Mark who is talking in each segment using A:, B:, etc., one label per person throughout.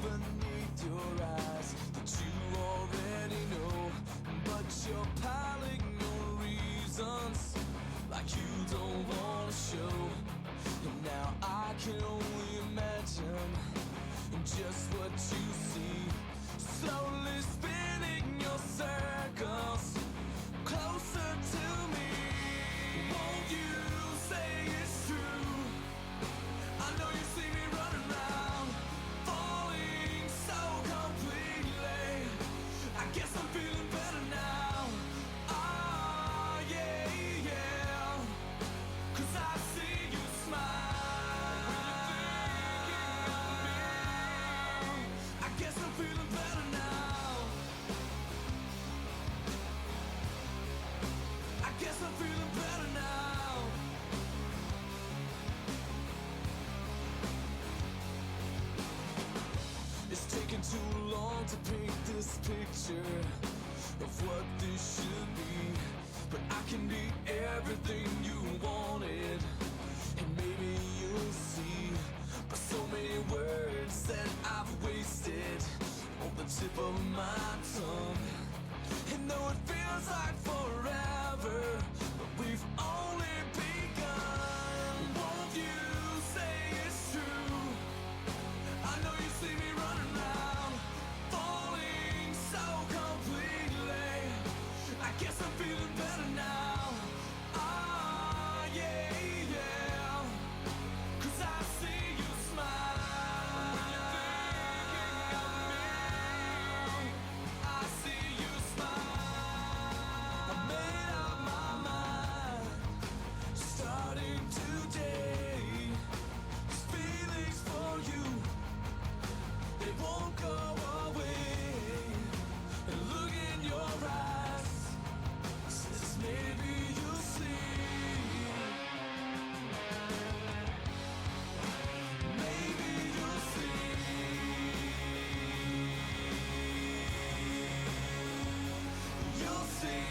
A: beneath your eyes that you already know, but you're piling your reasons like you don't wanna show. And now I can only imagine just what you see, slowly spinning your circles closer to me. Won't you say it's true? I know you see me running round, falling so completely. I guess I'm feeling better now. Ah, yeah, yeah. 'Cause I see you smile. I guess I'm feeling better now. I guess I'm feeling better now. It's taken too long to paint this picture of what this should be, but I can be everything you wanted, and maybe you'll see by so many words that I've wasted on the tip of my tongue. And though it feels like forever, but we've only begun. Won't you say it's true? I know you see me running round, falling so completely. I guess I'm feeling better now. Ah, yeah, yeah. 'Cause I see you smile. When you're thinking of me, I see you smile. I made up my mind, starting today. These feelings for you, they won't go away. And look in your eyes, says maybe you'll see. Maybe you'll see. You'll see.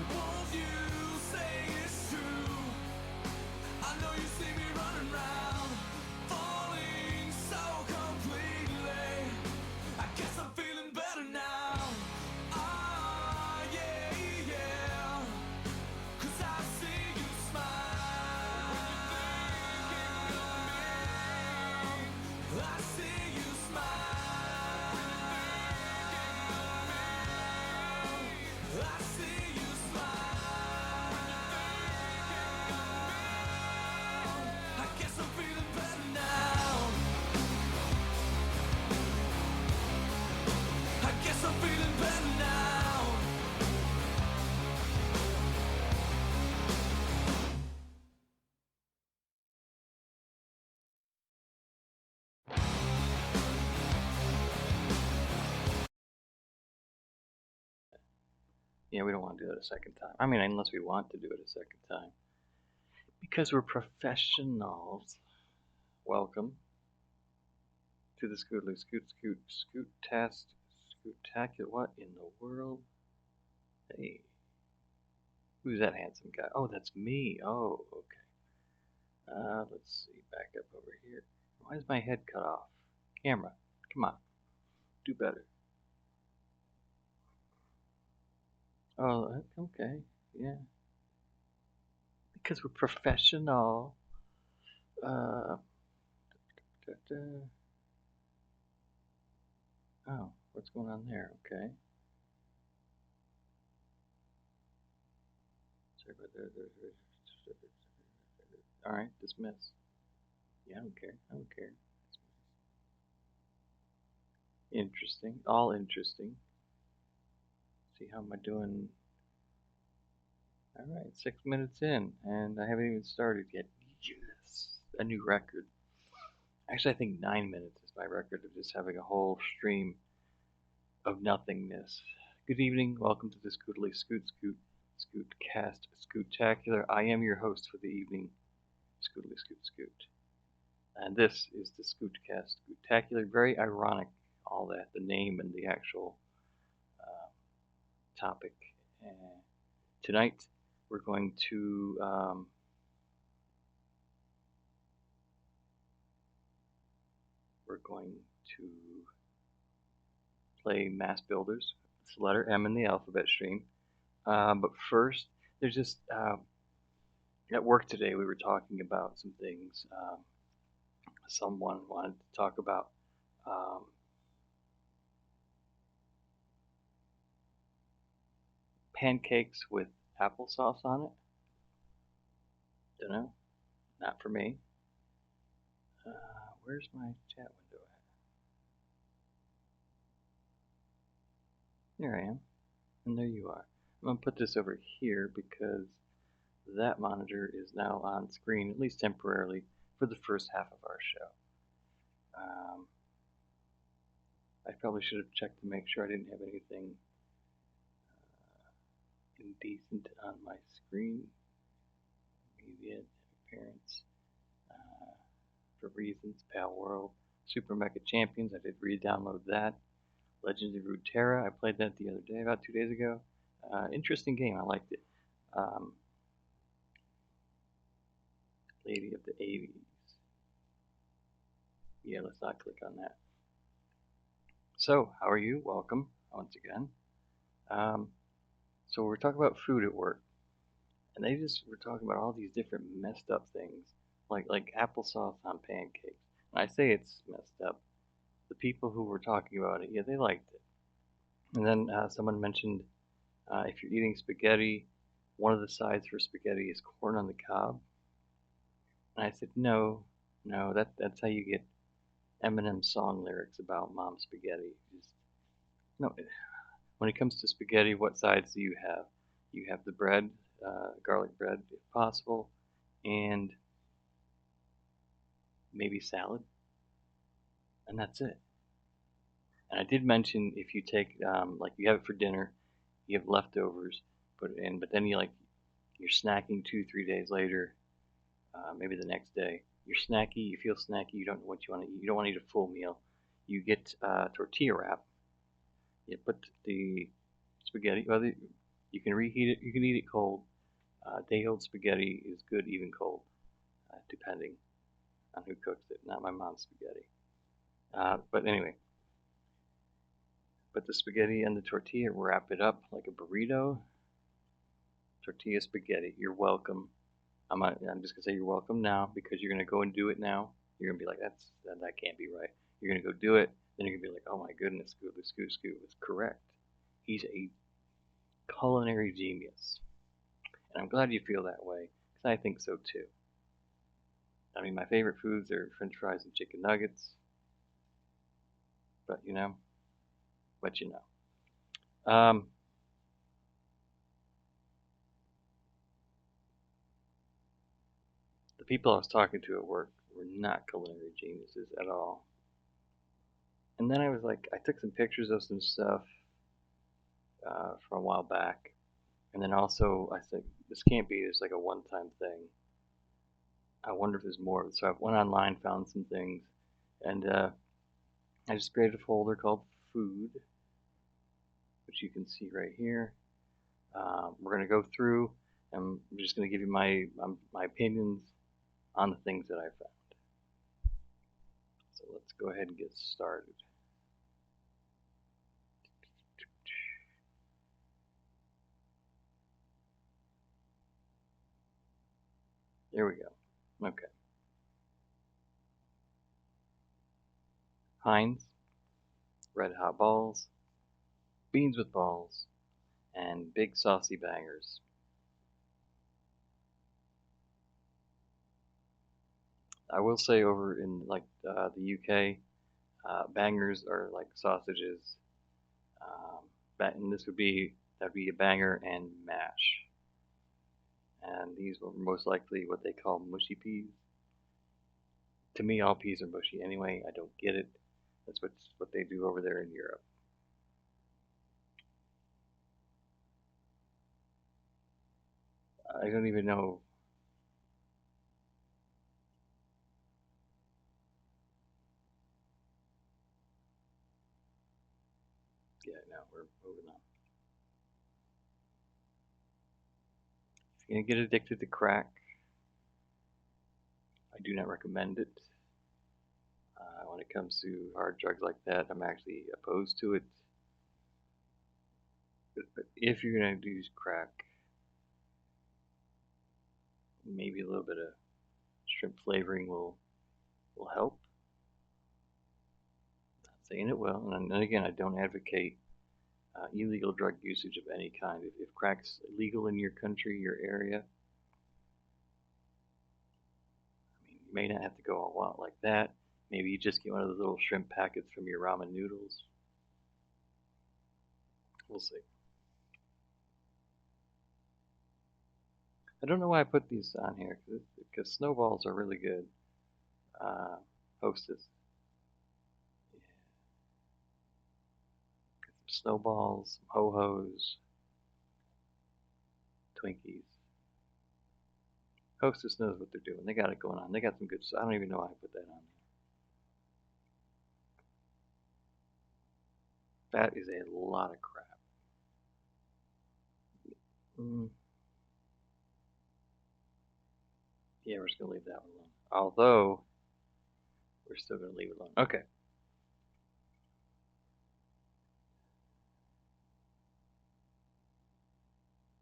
A: Won't you say it's true? I know you see me running round, falling so completely. I guess I'm feeling better now. Ah, yeah, yeah. 'Cause I see you smile. I see you smile. I see you smile. I guess I'm feeling better now. I guess I'm feeling better now.
B: Yeah, we don't want to do it a second time. I mean, unless we want to do it a second time. Because we're professionals. Welcome to the Scootly Scoot Test Scootacular. What in the world? Hey, who's that handsome guy? Oh, that's me. Oh, okay. Let's see. Back up over here. Why is my head cut off? Camera, come on. Do better. Oh, okay. Yeah. Because we're professional. Uh, da, da. Oh, what's going on there? Okay. All right, dismiss. Yeah, I don't care. I don't care. Interesting. All interesting. See how am I doing? All right, 6 minutes in, and I haven't even started yet. Yes, a new record. Actually, I think 9 minutes is my record of just having a whole stream of nothingness. Good evening. Welcome to the Scootly Scootcast Scootacular. I am your host for the evening, Scootly Scoot. And this is the Scootcast Spectacular. Very ironic, all that, the name and the actual uh, topic. Tonight, we're going to play M.A.S.S Builders. It's the letter M in the alphabet stream. But first, there's just at work today we were talking about some things. Someone wanted to talk about um, pancakes with applesauce on it. Don't know, not for me. Where's my chat window at? There I am, and there you are. I'm gonna put this over here because that monitor is now on screen, at least temporarily, for the first half of our show. I probably should have checked to make sure I didn't have anything indecent on my screen. Media, appearance, for reasons, Pal World, Super Mecha Champions. I did re-download that. Legends of Runeterra. I played that the other day, about 2 days ago. Interesting game. I liked it. Lady of the 80s. Yeah, let's not click on that. So, how are you? Welcome once again. So we're talking about food at work, and they just were talking about all these different messed up things, like applesauce on pancakes. And I say it's messed up. The people who were talking about it, yeah, they liked it. And then someone mentioned if you're eating spaghetti, one of the sides for spaghetti is corn on the cob. And I said, no, no, that's how you get Eminem song lyrics about mom spaghetti. Just, no, when it comes to spaghetti, what sides do you have? You have the bread, garlic bread if possible, and maybe salad, and that's it. And I did mention if you take like you have it for dinner, you have leftovers, put it in, but then you're snacking 2 3 days later, maybe the next day. You're snacky, you feel snacky, you don't know what you want to eat. You don't want to eat a full meal. You get tortilla wrap. You put the spaghetti. Well, you can reheat it. You can eat it cold. Day-old spaghetti is good even cold, depending on who cooks it. Not my mom's spaghetti. But anyway, put the spaghetti and the tortilla, wrap it up like a burrito. Tortilla spaghetti. You're welcome. I'm just gonna say you're welcome now because you're gonna go and do it now. You're gonna be like, that can't be right. You're gonna go do it. Then you're gonna be like, oh my goodness, Scoot is correct. He's a culinary genius, and I'm glad you feel that way because I think so too. I mean, my favorite foods are French fries and chicken nuggets, but you know. The people I was talking to at work were not culinary geniuses at all. And then I was like, I took some pictures of some stuff from a while back, and then also I said, this can't be just like a one-time thing. I wonder if there's more. So I went online, found some things, and I just created a folder called Food, which you can see right here. We're going to go through, and I'm just going to give you my opinions on the things that I found. So let's go ahead and get started. There we go. Okay. Heinz, red hot balls, beans with balls, and big saucy bangers. I will say over in the UK, bangers are like sausages. And this that'd be a banger and mash. And these were most likely what they call mushy peas. To me, all peas are mushy anyway. I don't get it. That's what they do over there in Europe. I don't even know. you're gonna get addicted to crack, I do not recommend it. When it comes to hard drugs like that, I'm actually opposed to it. But if you're gonna use crack, maybe a little bit of shrimp flavoring will help. Not saying it will, and again, I don't advocate illegal drug usage of any kind. If crack's illegal in your country, your area, I mean, you may not have to go all out like that. Maybe you just get one of those little shrimp packets from your ramen noodles. We'll see. I don't know why I put these on here because snowballs are really good. Hostess. Yeah. Snowballs, ho-hos, Twinkies. Hostess knows what they're doing. They got it going on. They got some good stuff. I don't even know why I put that on there. That is a lot of crap. Mm. Yeah, we're just going to leave that one alone. Although, we're still going to leave it alone. Okay.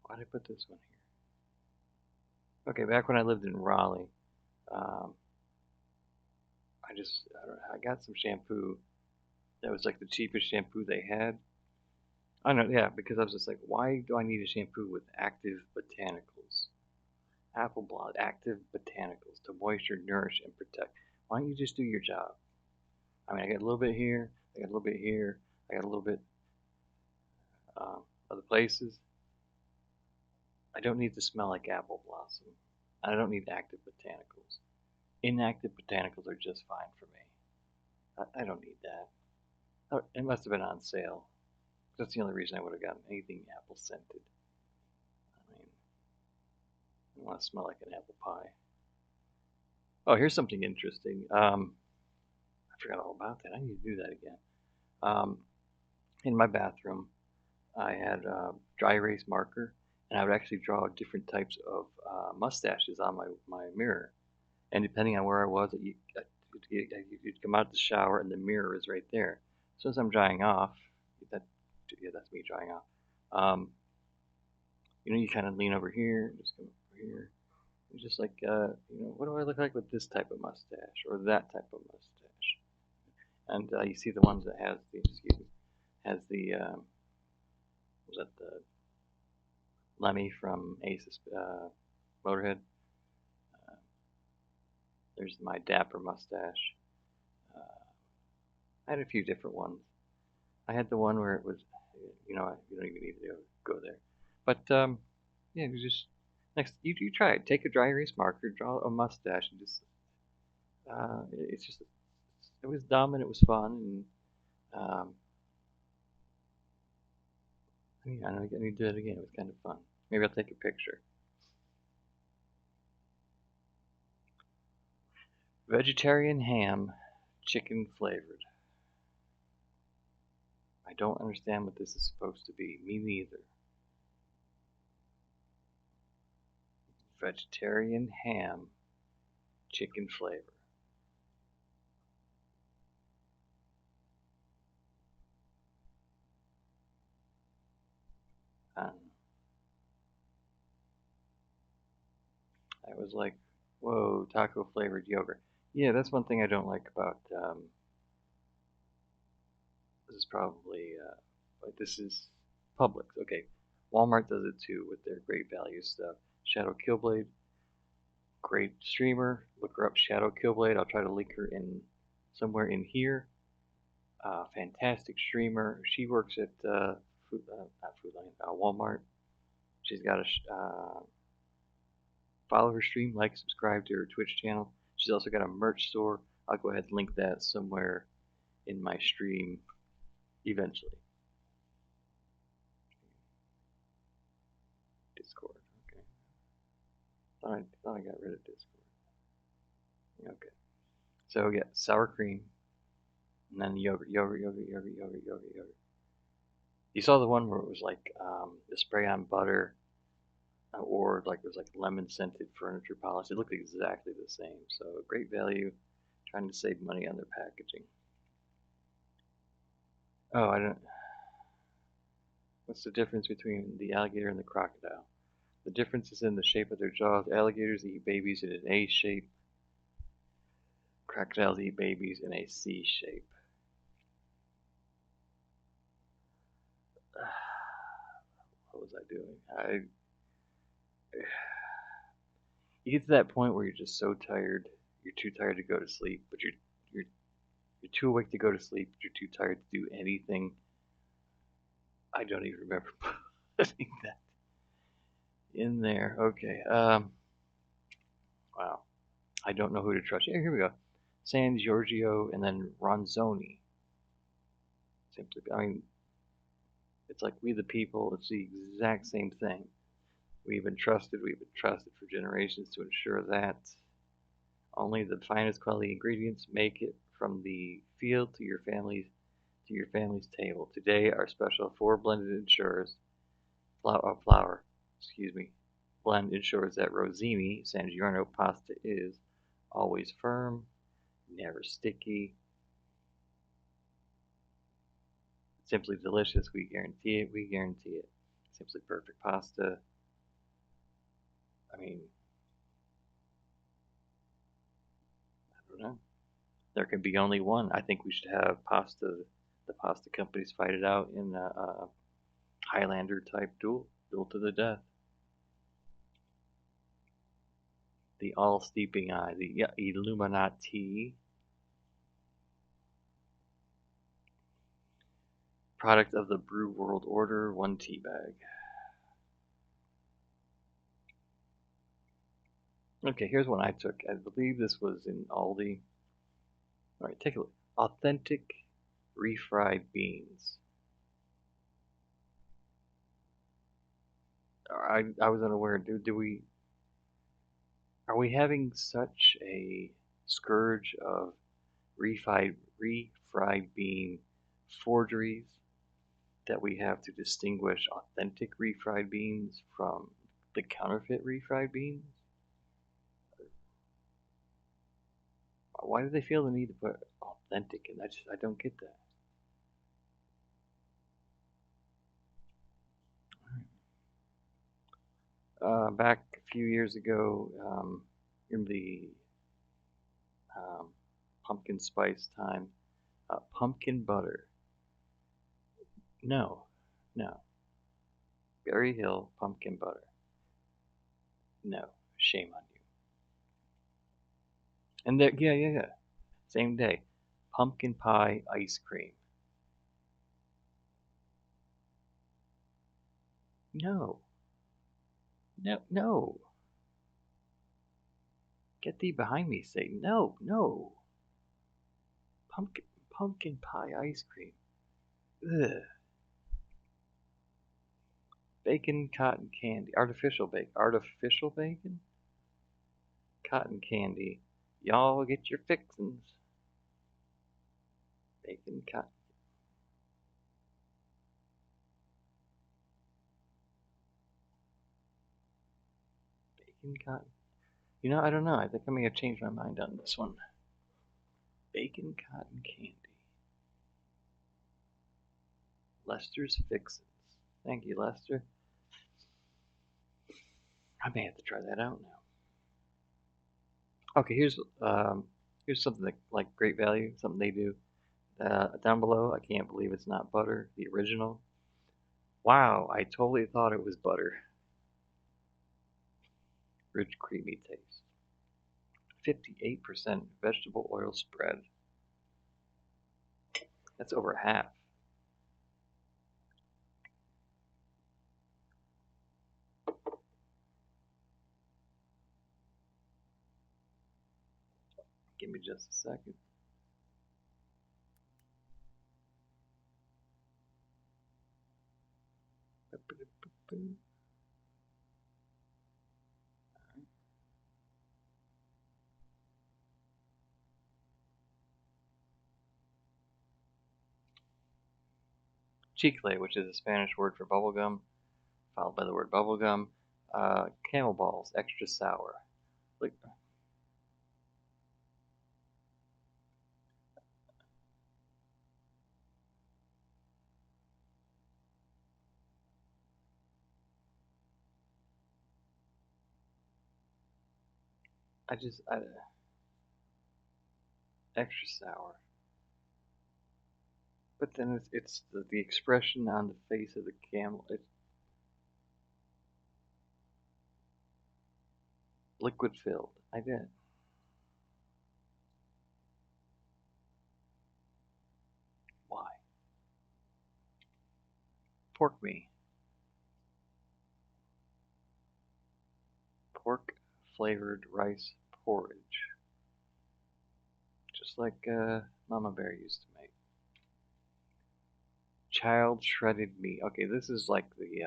B: Why did I put this one here? Okay, back when I lived in Raleigh, um, I got some shampoo that was like the cheapest shampoo they had. I know, yeah, because I was just like, why do I need a shampoo with active botanicals? Apple blossom, active botanicals to moisture, nourish, and protect. Why don't you just do your job? I mean, I got a little bit here, I got a little bit here, I got a little bit other places. I don't need to smell like apple blossom. I don't need active botanicals. Inactive botanicals are just fine for me. I don't need that. Oh, it must have been on sale. That's the only reason I would have gotten anything apple scented. I mean, I want to smell like an apple pie. Oh, here's something interesting. I forgot all about that. I need to do that again. Um, in my bathroom, I had a dry erase marker, and I would actually draw different types of mustaches on my mirror. And depending on where I was, you'd come out of the shower, and the mirror is right there. So as I'm drying off, that yeah, that's me drying off. Um, you kind of lean over here, just come over here. It's just like, what do I look like with this type of mustache or that type of mustache? And you see the ones that has the was that the Lemmy from M.A.S.S. Motorhead? Uh, there's my dapper mustache. Uh, I had a few different ones. I had the one where it was, you don't even need to go there. But yeah, you just you try it. Take a dry erase marker, draw a mustache, and just it's just it was dumb and it was fun and I know I need to do it again. It was kind of fun. Maybe I'll take a picture. Vegetarian ham, chicken flavored. I don't understand what this is supposed to be. Me neither. Vegetarian ham, chicken flavor. I was like, whoa, taco flavored yogurt. Yeah, that's one thing I don't like about. This is probably, like this is Publix. Okay, Walmart does it too with their great value stuff. Shadow Killblade, great streamer. Look her up, Shadow Killblade. I'll try to link her in somewhere in here. Fantastic streamer. She works at not Food Line, Walmart. She's got a follow her stream, like, subscribe to her Twitch channel. She's also got a merch store. I'll go ahead and link that somewhere in my stream eventually. Discord. Okay. Thought I got rid of Discord. Okay. So yeah, sour cream, and then yogurt. You saw the one where it was like the spray on butter, or like it was like lemon scented furniture polish. It looked exactly the same. So great value, trying to save money on their packaging. Oh, I don't. What's the difference between the alligator and the crocodile? The difference is in the shape of their jaws. Alligators eat babies in an A shape. Crocodiles eat babies in a C shape. What was I doing? You get to that point where you're just so tired, you're too tired to go to sleep, but you're you're too awake to go to sleep, but you're too tired to do anything. I don't even remember putting that in there. Okay. Wow. I don't know who to trust. Yeah, here we go. San Giorgio and then Ronzoni. Simply, I mean, it's like we the people. It's the exact same thing. We've been trusted. We've been trusted for generations to ensure that only the finest quality ingredients make it from the field to your family's table. Today, our special four blended flour, excuse me, blend ensures that Rosini San Giorno pasta is always firm, never sticky, simply delicious. We guarantee it. We guarantee it. Simply perfect pasta. I mean, I don't know. There can be only one. I think we should have the pasta companies fight it out in a Highlander type duel to the death. The all steeping eye, the Illuminati, product of the brew world order, one tea bag. Okay, here's one I took. I believe this was in Aldi. All right, take a look. Authentic refried beans. I was unaware. Do we are we having such a scourge of refried bean forgeries that we have to distinguish authentic refried beans from the counterfeit refried beans? Why do they feel the need to put authentic in? I don't get that. Back a few years ago, in the um, pumpkin spice time, pumpkin butter. No, no. Berry Hill pumpkin butter. No, shame on you. And there, yeah, yeah, yeah. Same day, pumpkin pie ice cream. No, no, no. Get thee behind me, Satan. No, no. Pumpkin pie ice cream. Ugh. Bacon cotton candy. Artificial bacon? Cotton candy. Y'all get your fixins. Bacon cotton. Bacon cotton. You know, I don't know. I think I may have changed my mind on this one. Bacon cotton candy. Lester's Fixins. Thank you, Lester. I may have to try that out now. Okay, here's something that, like Great Value, something they do. Down below, I can't believe it's not butter. The original. Wow, I totally thought it was butter. Rich, creamy taste. 58% vegetable oil spread. That's over half. Give me just a second. Chicle, which is a Spanish word for bubblegum, followed by the word bubblegum. Camel balls, extra sour. Like, I extra sour. But then it's the expression on the face of the camel. It's liquid filled. I did. Why? Pork me. Pork flavored rice porridge. Just like Mama Bear used to make. Child shredded meat. Okay, this is like the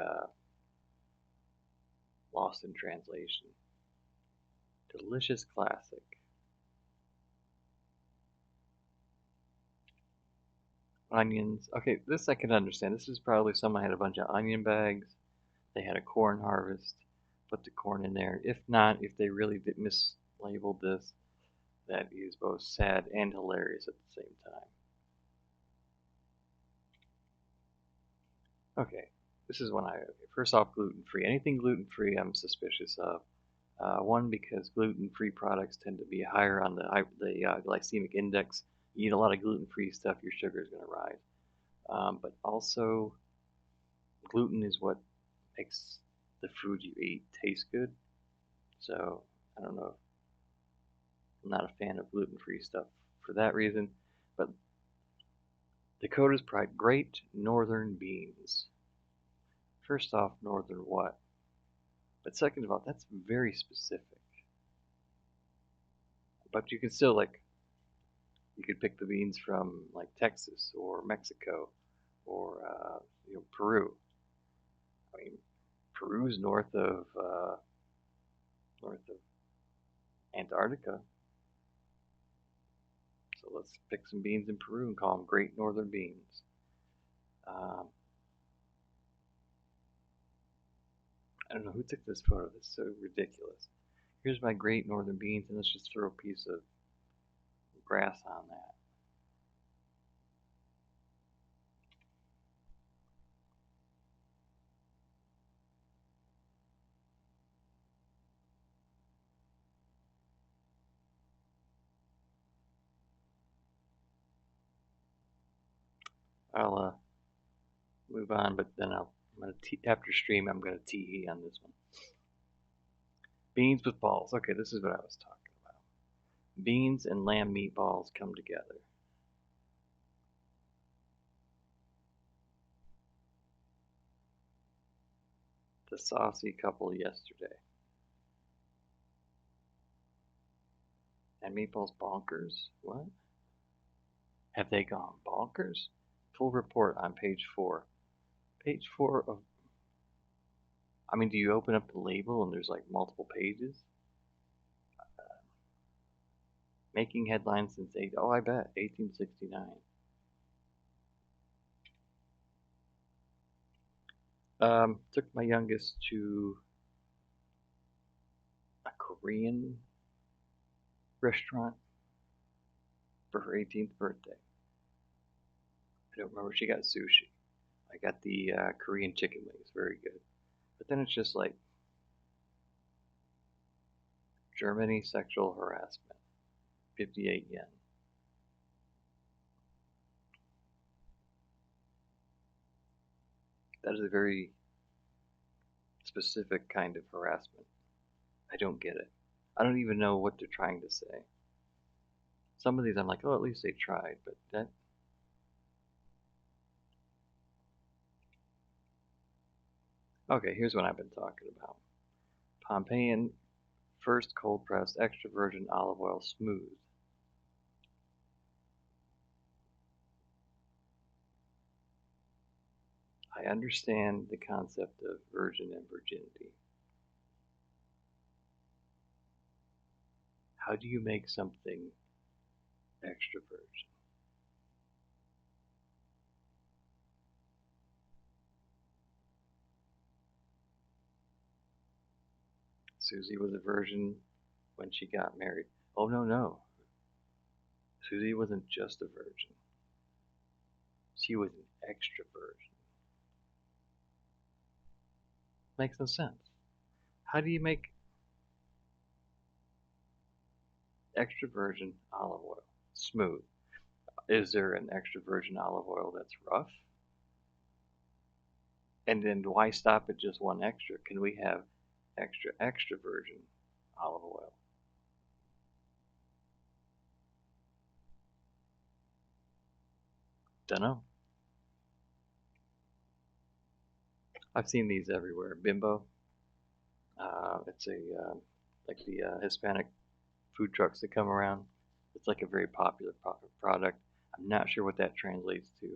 B: Lost in Translation. Delicious classic. Onions. Okay, this I can understand. This is probably someone had a bunch of onion bags. They had a corn harvest. Put the corn in there. If not, if they really did mislabeled this, that is both sad and hilarious at the same time. Okay, this is one okay, first off, gluten free. Anything gluten free, I'm suspicious of. One, because gluten free products tend to be higher on the glycemic index. You eat a lot of gluten free stuff, your sugar is going to rise. But also, gluten is what makes the food you eat taste good. So I don't know. I'm not a fan of gluten free stuff for that reason. But Dakota's Pride, Great Northern Beans. First off, Northern what? But second of all, that's very specific. But you can still you could pick the beans from like Texas or Mexico or Peru. I mean, Peru's north of Antarctica. So let's pick some beans in Peru and call them Great Northern Beans. Um, I don't know who took this photo. That's so ridiculous. Here's my Great Northern Beans, and let's just throw a piece of grass on that. I'll move on, but then after stream I'm gonna tee on this one. Beans with balls. Okay, this is what I was talking about. Beans and lamb meatballs come together. The saucy couple yesterday. And meatballs bonkers? What? Have they gone bonkers? Full report on page 4. Page 4 of. I mean, do you open up the label and there's like multiple pages? Making headlines since oh, I bet 1869. Took my youngest to a Korean restaurant for her 18th birthday. I don't remember. She got sushi. I got the Korean chicken wings, very good. But then it's just like Germany sexual harassment, 58 yen. That is a very specific kind of harassment. I don't get it. I don't even know what they're trying to say. Some of these I'm like, oh, at least they tried, but that. Okay, here's what I've been talking about. Pompeian first cold pressed extra virgin olive oil smooth. I understand the concept of virgin and virginity. How do you make something extra virgin? Susie was a virgin when she got married. Oh, no, no. Susie wasn't just a virgin. She was an extra virgin. Makes no sense. How do you make extra virgin olive oil smooth? Is there an extra virgin olive oil that's rough? And then why stop at just one extra? Can we have extra virgin olive oil? Dunno. I've seen these everywhere. Bimbo. It's like the Hispanic food trucks that come around. It's like a very popular product. I'm not sure what that translates to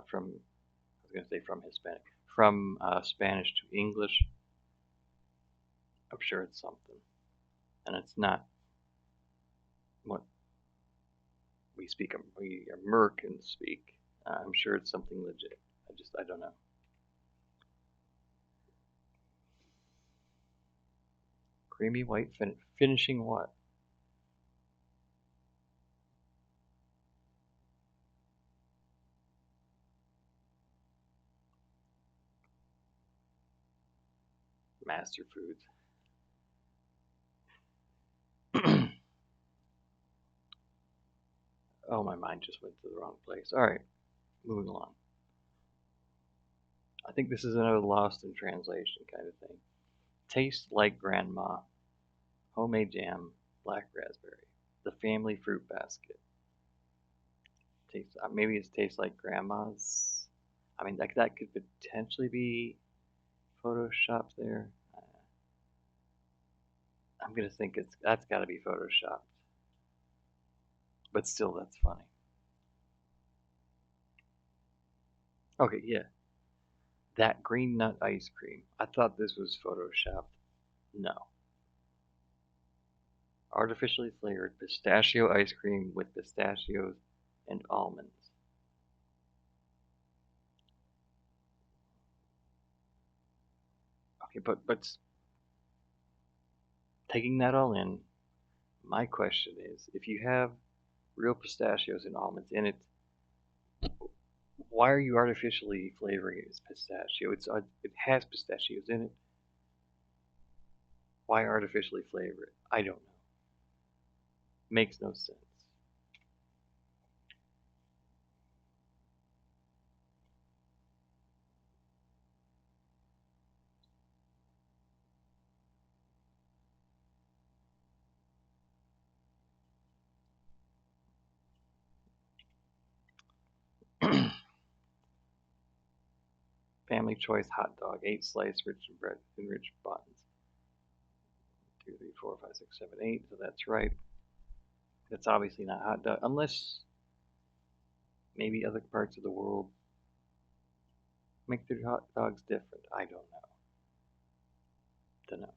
B: from. I was going to say from Hispanic, from Spanish to English. I'm sure it's something, and it's not what we Americans speak. I'm sure it's something legit. I don't know. Creamy white finishing what? Master Foods. Oh, my mind just went to the wrong place. All right, moving along. I think this is another lost in translation kind of thing. Tastes like grandma. Homemade jam, black raspberry. The family fruit basket. Tastes maybe it tastes like grandma's. I mean, that could potentially be photoshopped there. I'm gonna think that's got to be photoshopped, but still, that's funny. Okay, yeah, that green nut ice cream. I thought this was photoshopped. No, artificially flavored pistachio ice cream with pistachios and almonds. Okay, but taking that all in, my question is, if you have real pistachios and almonds in it, why are you artificially flavoring it as pistachio? It has pistachios in it. Why artificially flavor it? I don't know. Makes no sense. Family choice hot dog, 8 slice rich bread, enriched buns. 2, 3, 4, 5, 6, 7, 8. So that's right. That's obviously not hot dog, unless maybe other parts of the world make their hot dogs different. I don't know. Don't know.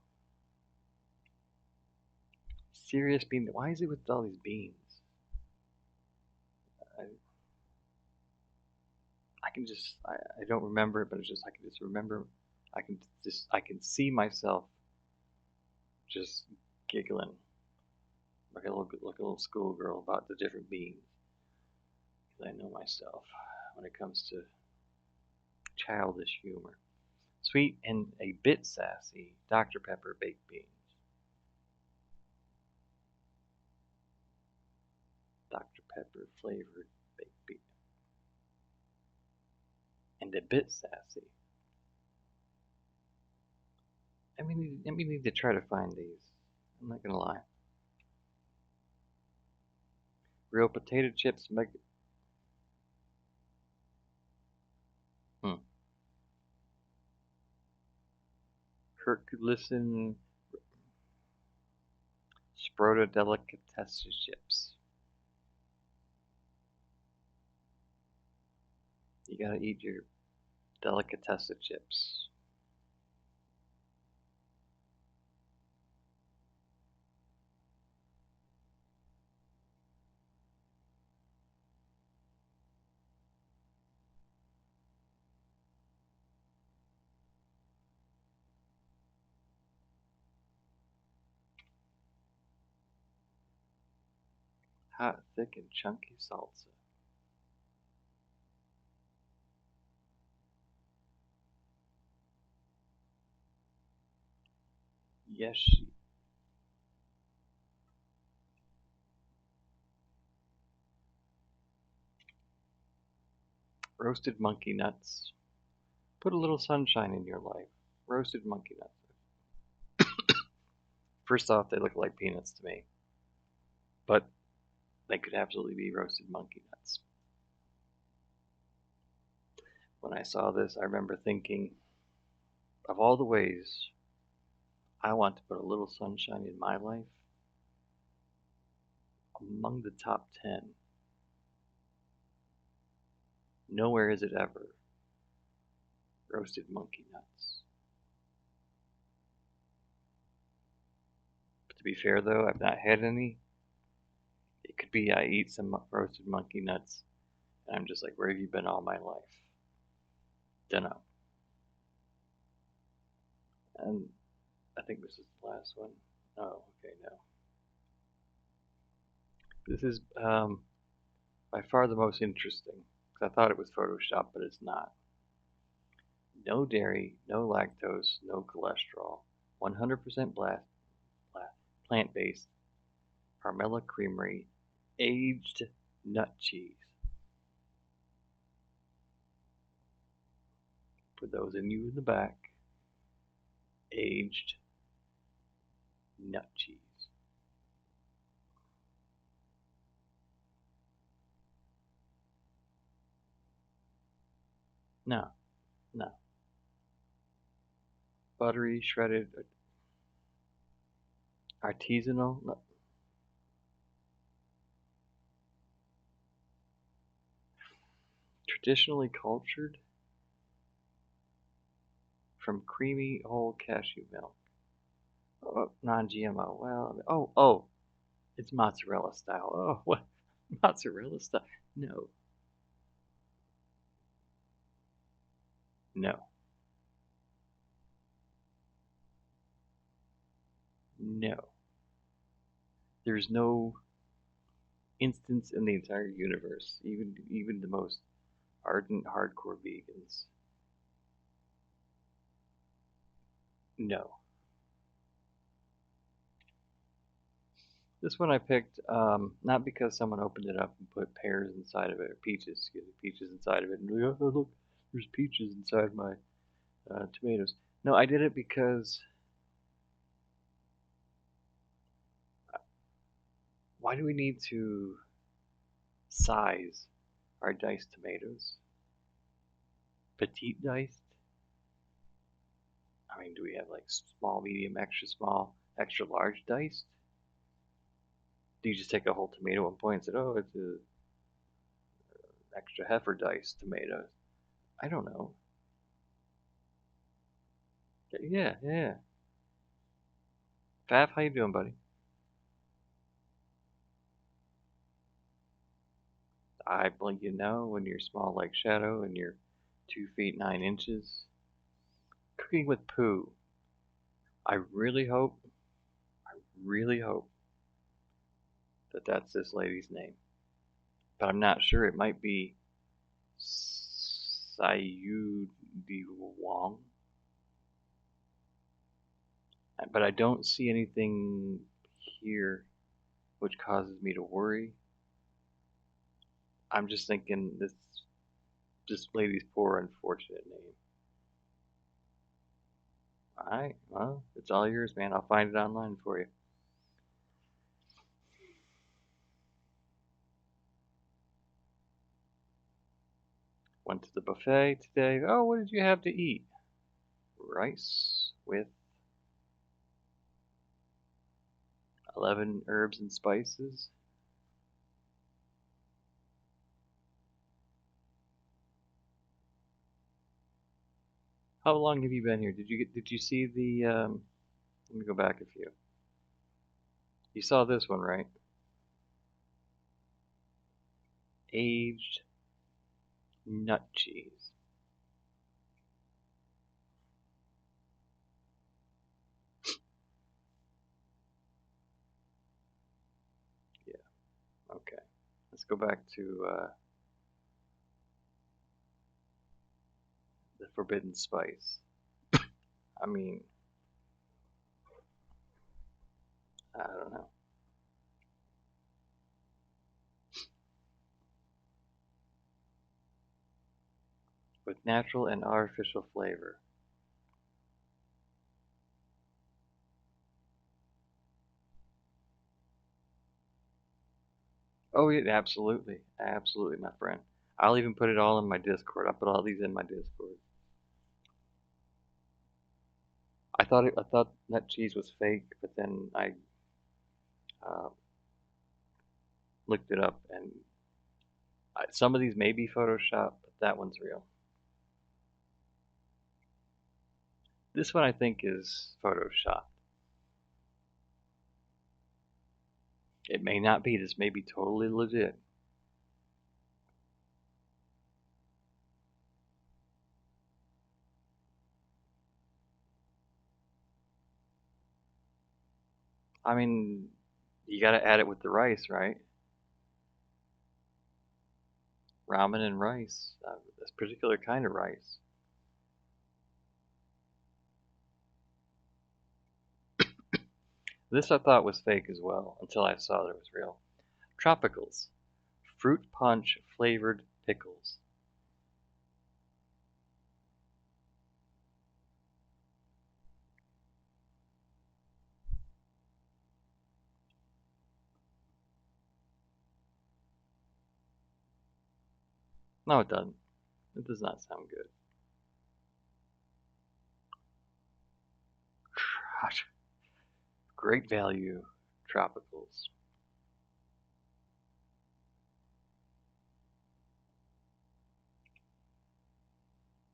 B: Serious bean. Why is it with all these beans? I, I can just I don't remember it, but it's just I can just remember. I can see myself just giggling like a little schoolgirl about the different beans. Because I know myself when it comes to childish humor. Sweet and a bit sassy Dr. Pepper baked beans. Dr. Pepper flavored baked beans. And a bit sassy. We need to try to find these. I'm not gonna lie. Real potato chips make. Hmm. Kirk could listen. Sprota delicatessen chips. You gotta eat your delicatessen chips. Hot, thick, and chunky salsa. Yes, she. Roasted monkey nuts. Put a little sunshine in your life. Roasted monkey nuts. First off, they look like peanuts to me, but they could absolutely be roasted monkey nuts. When I saw this, I remember thinking, of all the ways I want to put a little sunshine in my life, among the top 10, nowhere is it ever roasted monkey nuts. But to be fair though, I've not had any. It could be I eat some roasted monkey nuts and I'm just like, where have you been all my life? Dunno. And I think this is the last one. Oh, okay, no. This is by far the most interesting. I thought it was Photoshop, but it's not. No dairy, no lactose, no cholesterol. 100% plant-based Parmela Creamery aged nut cheese. For those of you in the back, aged nut cheese. No, no. Buttery, shredded, artisanal, no. Traditionally cultured from creamy whole cashew milk. Oh, non-GMO. Well, it's mozzarella style. Oh, what? Mozzarella style? No, no, no. There's no instance in the entire universe, even the most ardent hardcore vegans. No. This one I picked not because someone opened it up and put pears inside of it, or peaches, excuse me, peaches inside of it, and oh look, there's peaches inside my tomatoes. No, I did it because why do we need to size our diced tomatoes? Petite diced? I mean, do we have like small, medium, extra small, extra large diced? Do you just take a whole tomato and point and say, oh, it's a extra heifer diced tomato? I don't know. Yeah, yeah. Faf, how you doing, buddy? I blink you know when you're small like Shadow and you're 2 feet 9 inches. Cooking with poo. I really hope that that's this lady's name. But I'm not sure. It might be Sayu Di Wong. But I don't see anything here which causes me to worry. I'm just thinking this lady's poor unfortunate name. Alright, well, it's all yours, man. I'll find it online for you. Went to the buffet today. Oh, what did you have to eat? Rice with 11 herbs and spices. How long have you been here? Did you see the let me go back a few. You saw this one, right? Aged nut cheese. Yeah. Okay, let's go back to the forbidden spice. I mean, I don't know. With natural and artificial flavor. Oh, yeah, absolutely. Absolutely, my friend. I'll even put it all in my Discord. I'll put all these in my Discord. I thought that cheese was fake, but then I uh, looked it up, and some of these may be Photoshop, but that one's real. This one I think is Photoshop. It may not be. This may be totally legit. I mean, you got to add it with the rice, right? Ramen and rice. This particular kind of rice. This I thought was fake as well until I saw that it was real. Tropicals. Fruit punch flavored pickles. No, it doesn't. It does not sound good. Gosh, great value tropicals.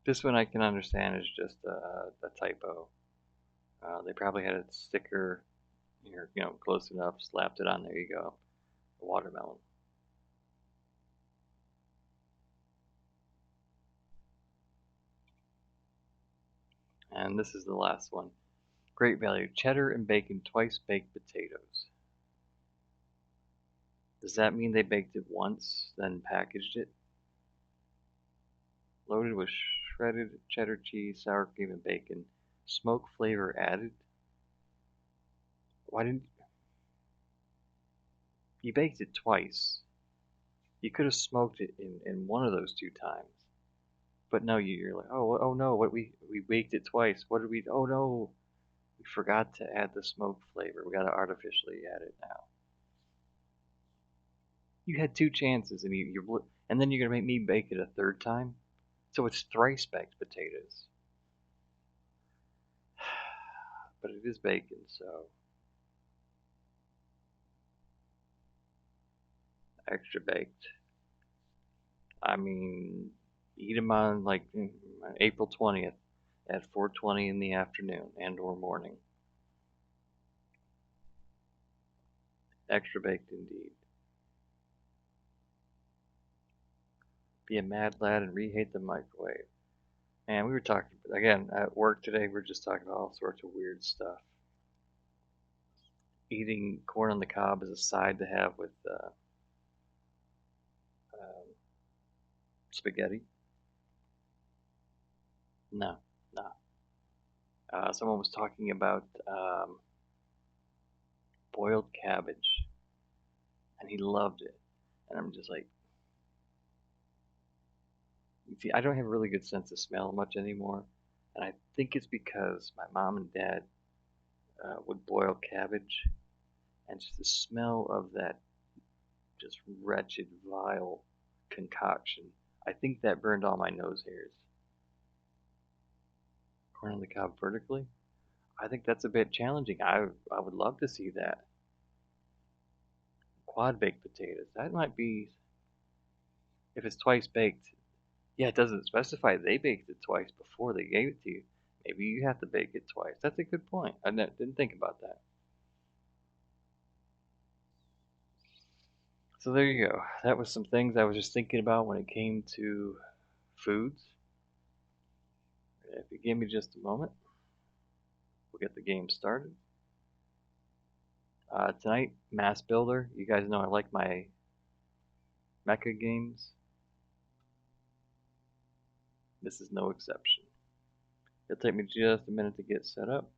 B: This one I can understand is just a typo. They probably had a sticker here, close enough, slapped it on. There you go. A watermelon. And this is the last one. Great value cheddar and bacon twice baked potatoes. Does that mean they baked it once, then packaged it? Loaded with shredded cheddar cheese, sour cream, and bacon. Smoke flavor added. Why didn't you baked it twice? You could have smoked it in one of those two times. But no, you're like, oh no, what we baked it twice. What did we? Oh no, we forgot to add the smoke flavor. We got to artificially add it now. You had two chances, and and then you're gonna make me bake it a third time. So it's thrice baked potatoes, but it is bacon, so extra baked. I mean, eat them on like April 20th at 4:20 in the afternoon and/or morning. Extra baked indeed. Be a mad lad and reheat the microwave. And we were talking again at work today. We are just talking about all sorts of weird stuff. Eating corn on the cob as a side to have with um, spaghetti. No, no. Someone was talking about boiled cabbage, and he loved it. And I'm just like, see, I don't have a really good sense of smell much anymore, and I think it's because my mom and dad would boil cabbage, and just the smell of that just wretched, vile concoction. I think that burned all my nose hairs. Corn on the cob vertically? I think that's a bit challenging. I would love to see that. Quad baked potatoes. That might be if it's twice baked. Yeah, it doesn't specify they baked it twice before they gave it to you. Maybe you have to bake it twice. That's a good point. I didn't think about that. So there you go. That was some things I was just thinking about when it came to foods. If you give me just a moment, we'll get the game started. Tonight, Mass Builder. You guys know I like my mecha games, this is no exception. It'll take me just a minute to get set up.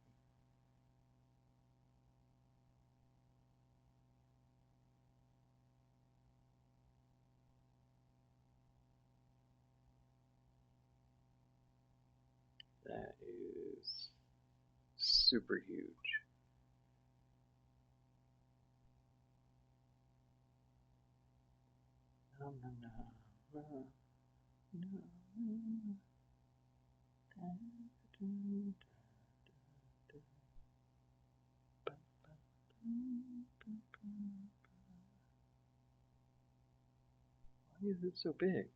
B: That is super huge. No, no, no, no, no. Why is it so big?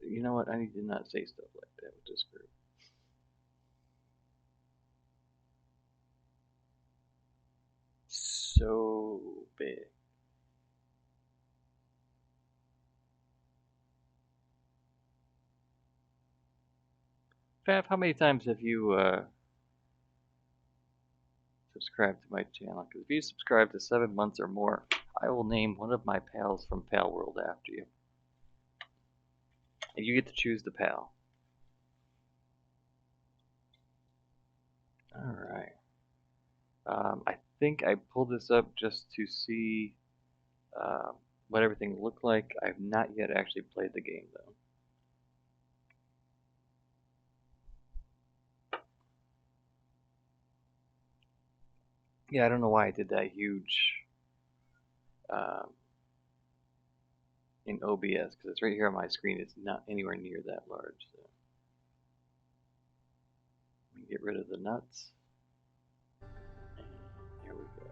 B: You know what? I need to not say stuff like that with this group. So big. Fab, how many times have you subscribed to my channel? Because if you subscribe to 7 months or more, I will name one of my pals from Pal World after you. And you get to choose the pal. Alright. I think I pulled this up just to see what everything looked like. I've not yet actually played the game though. Yeah, I don't know why I did that huge um, in OBS, because it's right here on my screen. It's not anywhere near that large. So. Let me get rid of the nuts. And here we go.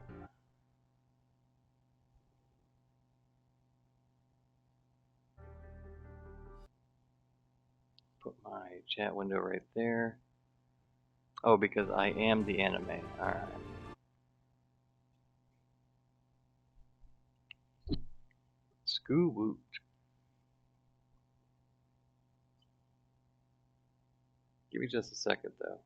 B: Put my chat window right there. Oh, because I am the anime. Alright. Scoo-woot. Give me just a second though.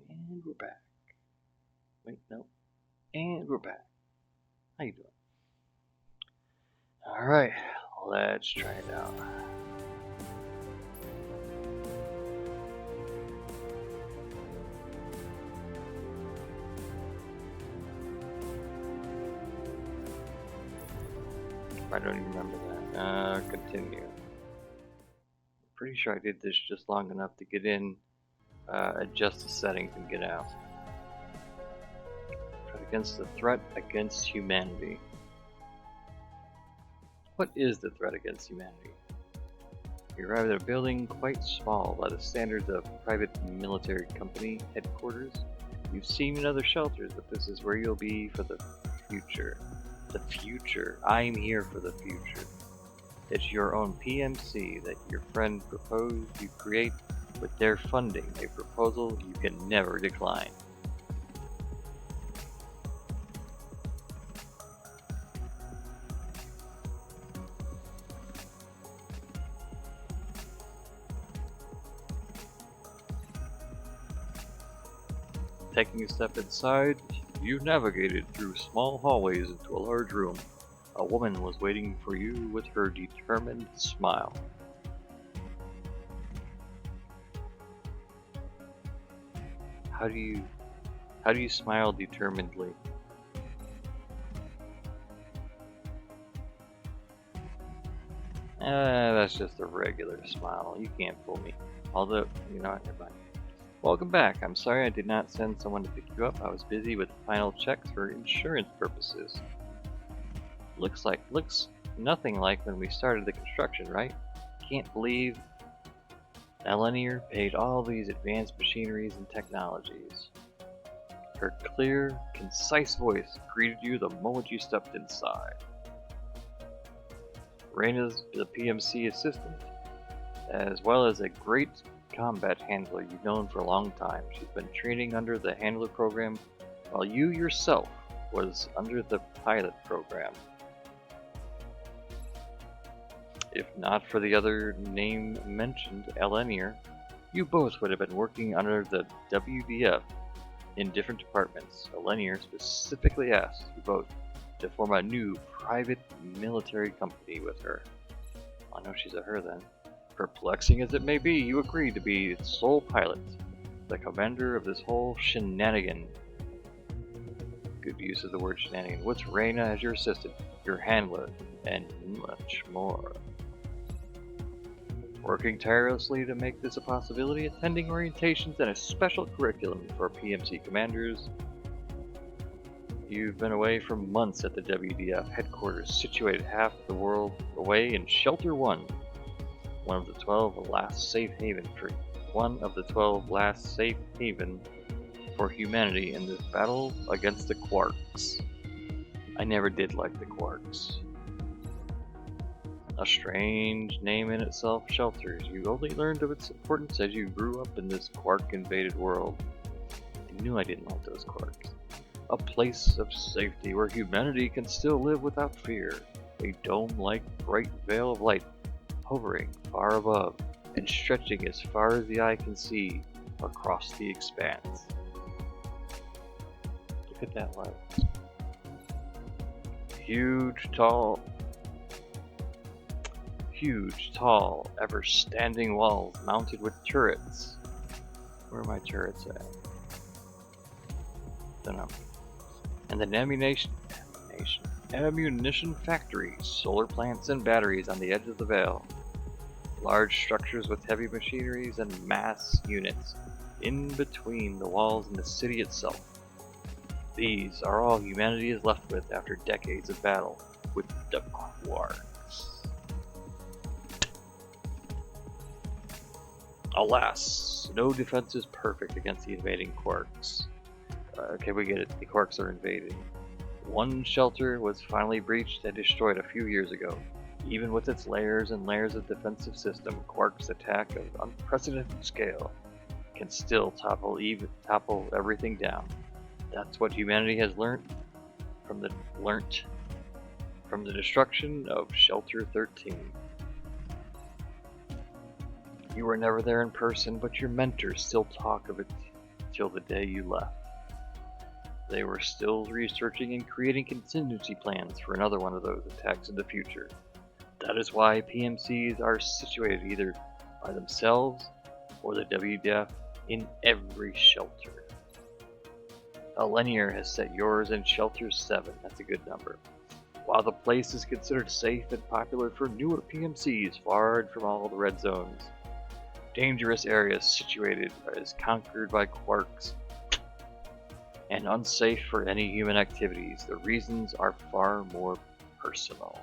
B: And we're back. Wait, no. And we're back. How you doing? Alright, let's try it out. I don't even remember that. Continue. Pretty sure I did this just long enough to get in, adjust the settings, and get out. Fight against the threat against humanity. What is the threat against humanity? You arrive at a building quite small by the standards of private military company headquarters. You've seen other shelters, but this is where you'll be for the future. The future. I'm here for the future. It's your own PMC that your friend proposed you create with their funding, a proposal you can never decline. Taking a step inside, you navigated through small hallways into a large room. A woman was waiting for you with her determined smile. How do you smile determinedly? That's just a regular smile. You can't fool me. Although, you know what, never mind. Welcome back. I'm sorry I did not send someone to pick you up. I was busy with final checks for insurance purposes. Looks nothing like when we started the construction, right? Can't believe Elenier paid all these advanced machineries and technologies. Her clear, concise voice greeted you the moment you stepped inside. Reina's the PMC assistant, as well as a great combat handler you've known for a long time. She's been training under the handler program, while you yourself was under the pilot program. If not for the other name mentioned, Elenier, you both would have been working under the WDF in different departments. Elenier specifically asked you both to form a new private military company with her. I know she's a her then. Perplexing as it may be, you agreed to be its sole pilot, the commander of this whole shenanigan. Good use of the word shenanigan. With Reina as your assistant, your handler, and much more. Working tirelessly to make this a possibility, attending orientations and a special curriculum for PMC commanders. You've been away for months at the WDF headquarters, situated half the world away in Shelter 1, one of the 12 last safe haven for humanity in this battle against the Quarks. I never did like the Quarks. A strange name in itself, Shelters. You only learned of its importance as you grew up in this Quark-invaded world. I knew I didn't like those Quarks. A place of safety where humanity can still live without fear. A dome-like bright veil of light hovering far above and stretching as far as the eye can see across the expanse. Look at that light. Huge, tall, ever-standing walls mounted with turrets. Where are my turrets at? Don't know. And the ammunition factories, solar plants and batteries on the edge of the veil. Large structures with heavy machineries and mass units in between the walls and the city itself. These are all humanity is left with after decades of battle with the Quarks. Alas, no defense is perfect against the invading Quarks. Okay, we get it. The Quarks are invading. One shelter was finally breached and destroyed a few years ago. Even with its layers and layers of defensive system, Quark's attack of unprecedented scale can still topple everything down. That's what humanity has learnt from the destruction of Shelter 13. You were never there in person, but your mentors still talk of it till the day you left. They were still researching and creating contingency plans for another one of those attacks in the future. That is why PMCs are situated either by themselves or the WDF in every shelter. Elenier has set yours in Shelter 7, that's a good number. While the place is considered safe and popular for newer PMCs far from all the red zones, dangerous areas situated as conquered by Quarks and unsafe for any human activities. The reasons are far more personal.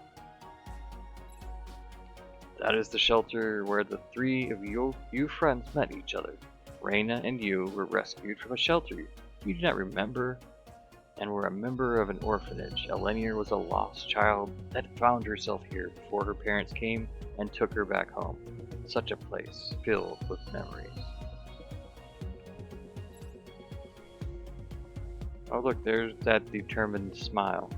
B: That is the shelter where the three of you friends met each other. Reina and you were rescued from a shelter you do not remember and were a member of an orphanage. Elenier was a lost child that found herself here before her parents came and took her back home. Such a place filled with memories. Oh look, there's that determined smile.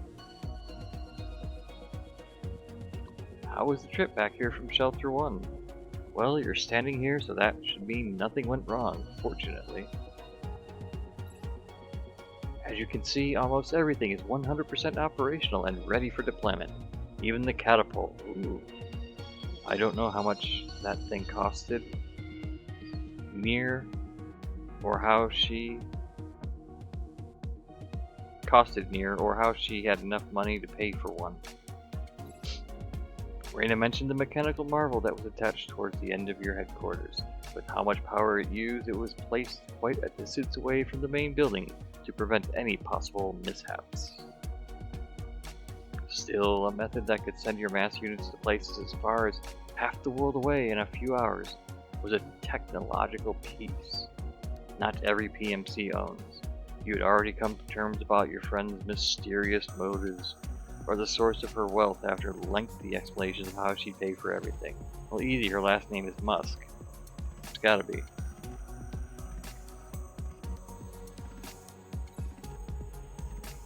B: How was the trip back here from Shelter 1? Well, you're standing here, so that should mean nothing went wrong, fortunately. As you can see, almost everything is 100% operational and ready for deployment. Even the catapult. Ooh. I don't know how much that thing costed near, or how she had enough money to pay for one. Raina mentioned the mechanical marvel that was attached towards the end of your headquarters. With how much power it used, it was placed quite a distance away from the main building to prevent any possible mishaps. Still, a method that could send your mass units to places as far as half the world away in a few hours was a technological piece not every PMC owns. You had already come to terms about your friend's mysterious motives, or the source of her wealth after lengthy explanations of how she'd pay for everything. Well, easy, her last name is Musk. It's gotta be.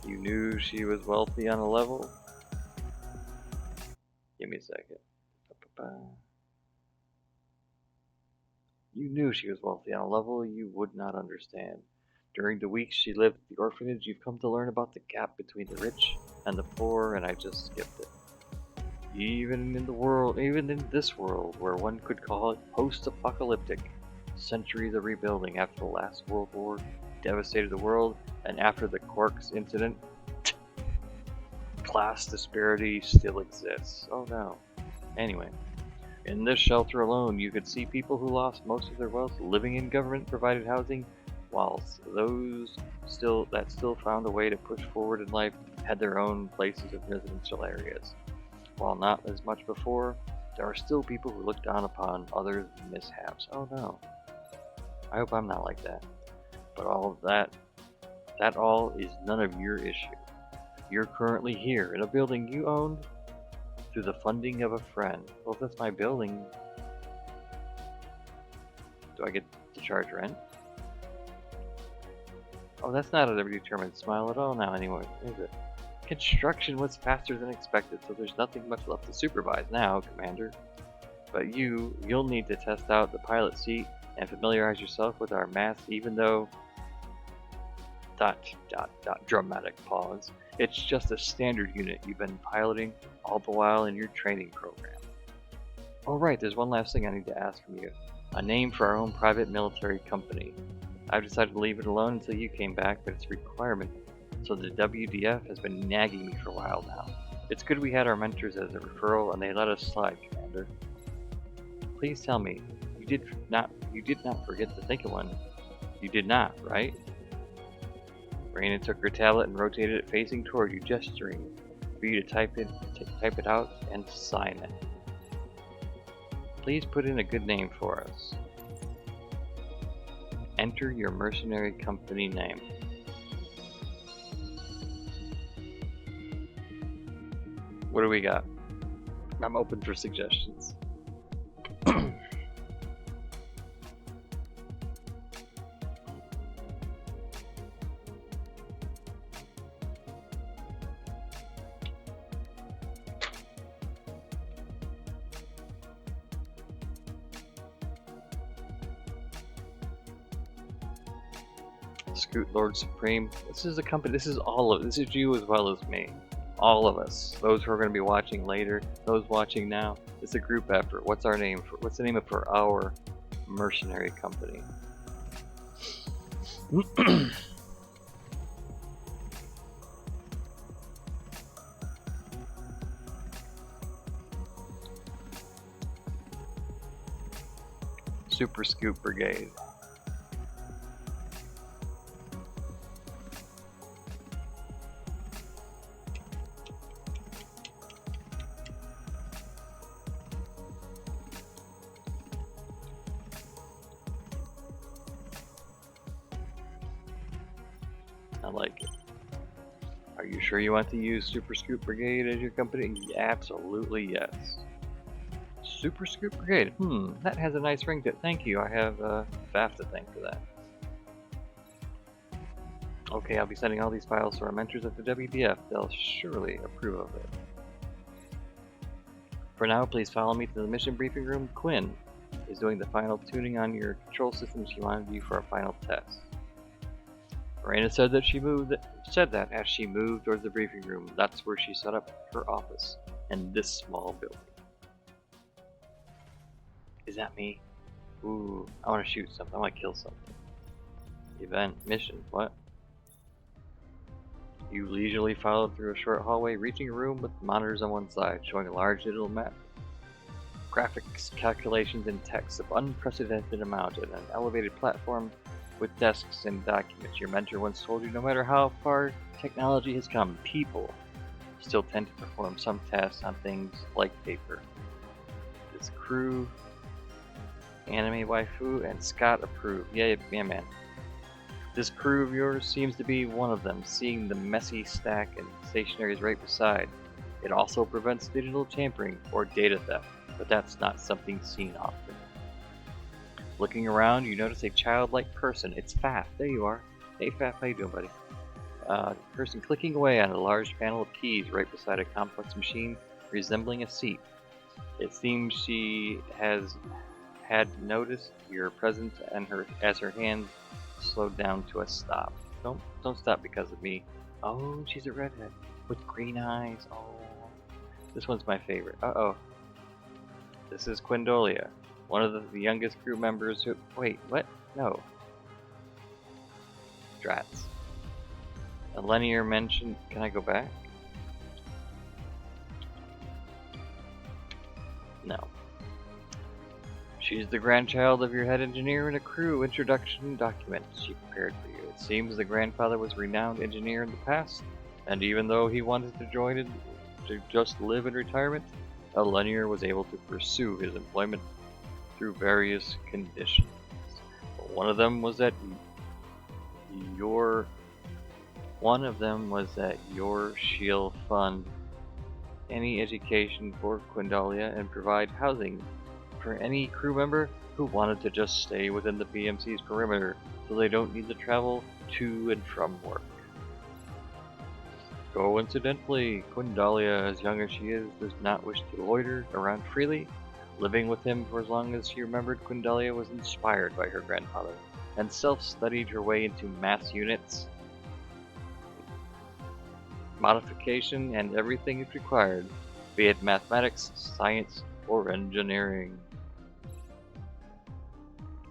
B: You knew she was wealthy on a level? Give me a second. You knew she was wealthy on a level you would not understand. During the weeks she lived at the orphanage, you've come to learn about the gap between the rich and the poor, and I just skipped it. Even in this world, where one could call it post-apocalyptic, centuries of rebuilding after the last World War devastated the world, and after the Quarks incident, class disparity still exists. Oh no. Anyway, in this shelter alone, you could see people who lost most of their wealth living in government-provided housing, whilst those that still found a way to push forward in life had their own places in residential areas. While not as much before, there are still people who look down upon others' mishaps. Oh no. I hope I'm not like that. But all of that all is none of your issue. You're currently here in a building you owned through the funding of a friend. Well, if that's my building, do I get to charge rent? Oh, that's not a determined smile at all now anymore, is it? Construction was faster than expected, so there's nothing much left to supervise now, Commander. But you'll need to test out the pilot seat and familiarize yourself with our M.A.S.S, even though... dramatic pause. It's just a standard unit you've been piloting all the while in your training program. Oh right, there's one last thing I need to ask from you. A name for our own private military company. I've decided to leave it alone until you came back, but it's a requirement. So the WDF has been nagging me for a while now. It's good we had our mentors as a referral and they let us slide, Commander. Please tell me, you did not forget to think of one. You did not, right? Raina took her tablet and rotated it facing toward you, gesturing for you to type it out and sign it. Please put in a good name for us. Enter your mercenary company name. What do we got? I'm open for suggestions. Scoot Lord Supreme. This is a company. This is you as well as me. All of us. Those who are going to be watching later, those watching now. It's a group effort. What's the name for our mercenary company? Super Scoop Brigade. I like it. Are you sure you want to use Super Scoop Brigade as your company? Absolutely yes. Super Scoop Brigade. That has a nice ring to it. Thank you. I have FAF to thank for that. Okay, I'll be sending all these files to our mentors at the WDF. They'll surely approve of it. For now, please follow me to the mission briefing room. Quinn is doing the final tuning on your control system she wanted you for a final test. Raina said that as she moved towards the briefing room. That's where she set up her office in this small building. Is that me? Ooh, I want to shoot something. I want to kill something. Event, mission, what? You leisurely followed through a short hallway, reaching a room with monitors on one side, showing a large digital map. Graphics, calculations, and text of unprecedented amount, and an elevated platform with desks and documents. Your mentor once told you no matter how far technology has come, people still tend to perform some tasks on things like paper. This crew, anime waifu, and Scott approve. Yeah, man. This crew of yours seems to be one of them, seeing the messy stack and stationaries right beside. It also prevents digital tampering or data theft, but that's not something seen often. Looking around, you notice a childlike person. It's Faf. There you are. Hey Faf, how you doing, buddy? Person clicking away on a large panel of keys right beside a complex machine resembling a seat. It seems she had noticed your presence and as her hand slowed down to a stop. Don't stop because of me. Oh, she's a redhead with green eyes. Oh, this one's my favorite. Uh-oh. This is Quindolia, one of the youngest crew members who... Wait, what? No. Drats. A linear mention... Can I go back? No. She's the grandchild of your head engineer and a crew introduction document she prepared for you. It seems the grandfather was a renowned engineer in the past, and even though he wanted to join it to just live in retirement, a linear was able to pursue his employment through various conditions. But one of them was that your she'll fund any education for Quindalia and provide housing for any crew member who wanted to just stay within the PMC's perimeter so they don't need to travel to and from work. Coincidentally, Quindalia, as young as she is, does not wish to loiter around freely. Living with him for as long as she remembered, Quindalia was inspired by her grandfather and self-studied her way into M.A.S.S units, modification, and everything it required, be it mathematics, science, or engineering.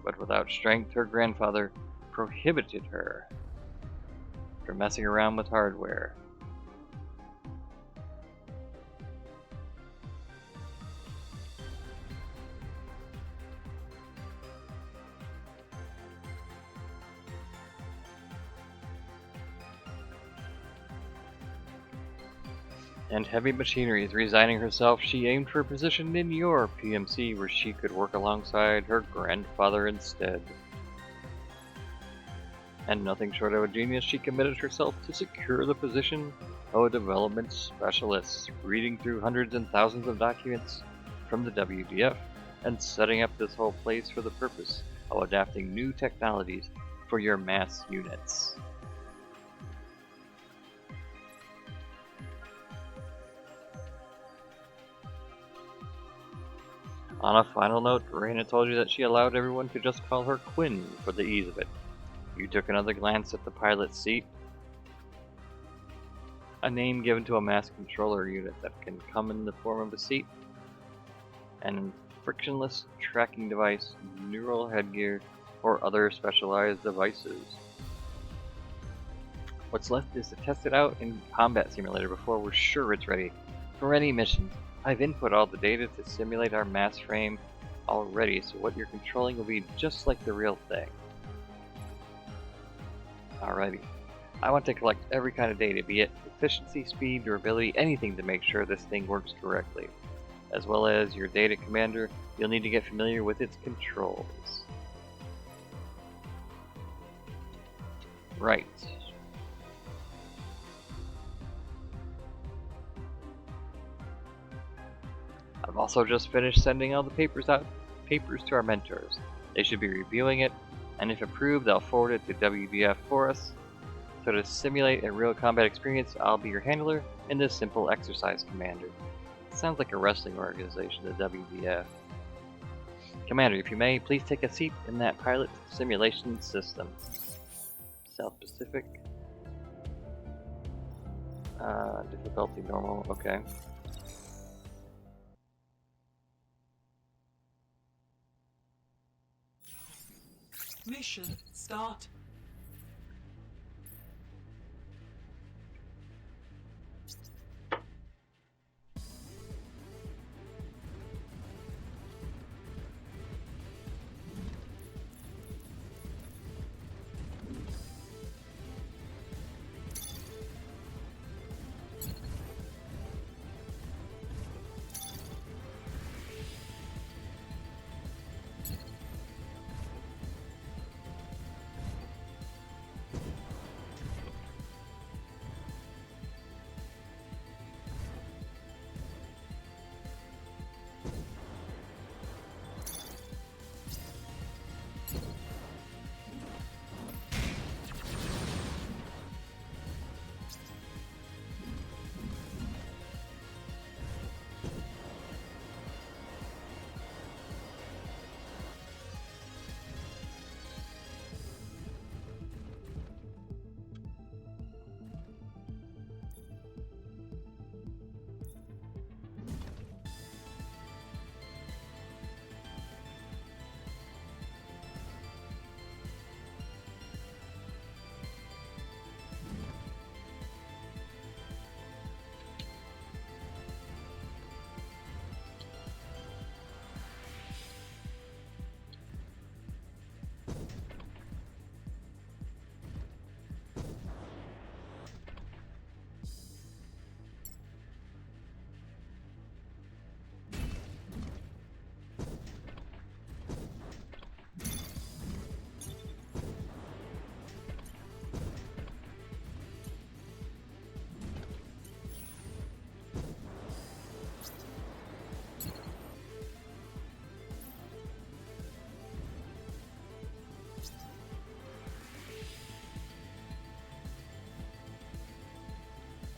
B: But without strength, her grandfather prohibited her from messing around with hardware. And heavy machineries. Resigning herself, she aimed for a position in your PMC where she could work alongside her grandfather instead. And nothing short of a genius, she committed herself to secure the position of a development specialist, reading through hundreds and thousands of documents from the WDF and setting up this whole place for the purpose of adapting new technologies for your M.A.S.S units. On a final note, Raina told you that she allowed everyone to just call her Quinn for the ease of it. You took another glance at the pilot's seat, a name given to a M.A.S.S controller unit that can come in the form of a seat, and frictionless tracking device, neural headgear, or other specialized devices. What's left is to test it out in Combat Simulator before we're sure it's ready for any missions. I've input all the data to simulate our M.A.S.S frame already, so what you're controlling will be just like the real thing. Alrighty. I want to collect every kind of data, be it efficiency, speed, durability, anything to make sure this thing works correctly. As well as your data commander, you'll need to get familiar with its controls. Right. I've also just finished sending all the papers to our mentors. They should be reviewing it, and if approved, they'll forward it to WDF for us. So to simulate a real combat experience, I'll be your handler in this simple exercise commander. It sounds like a wrestling organization, the WDF. Commander, if you may, please take a seat in that pilot simulation system. South Pacific. Difficulty normal, okay.
C: Mission start.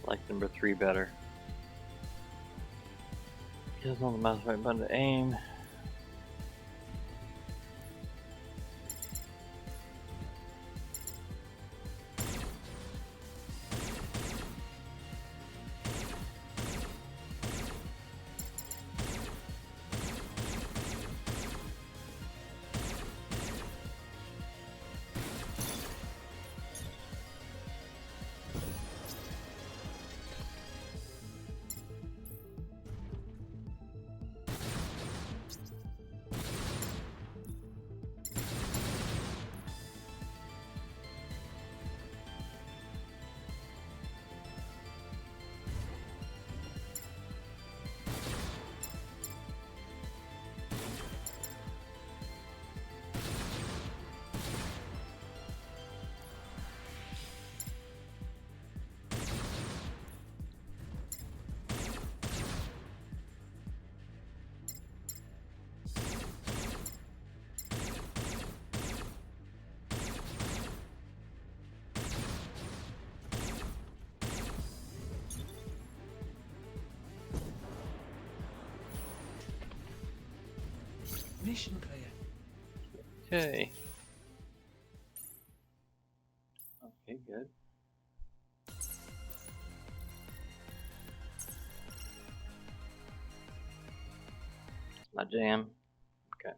B: Like number 3 better. Just on the mouse right button to aim.
C: Mission clear.
B: Okay. Okay, good. It's my jam. Okay.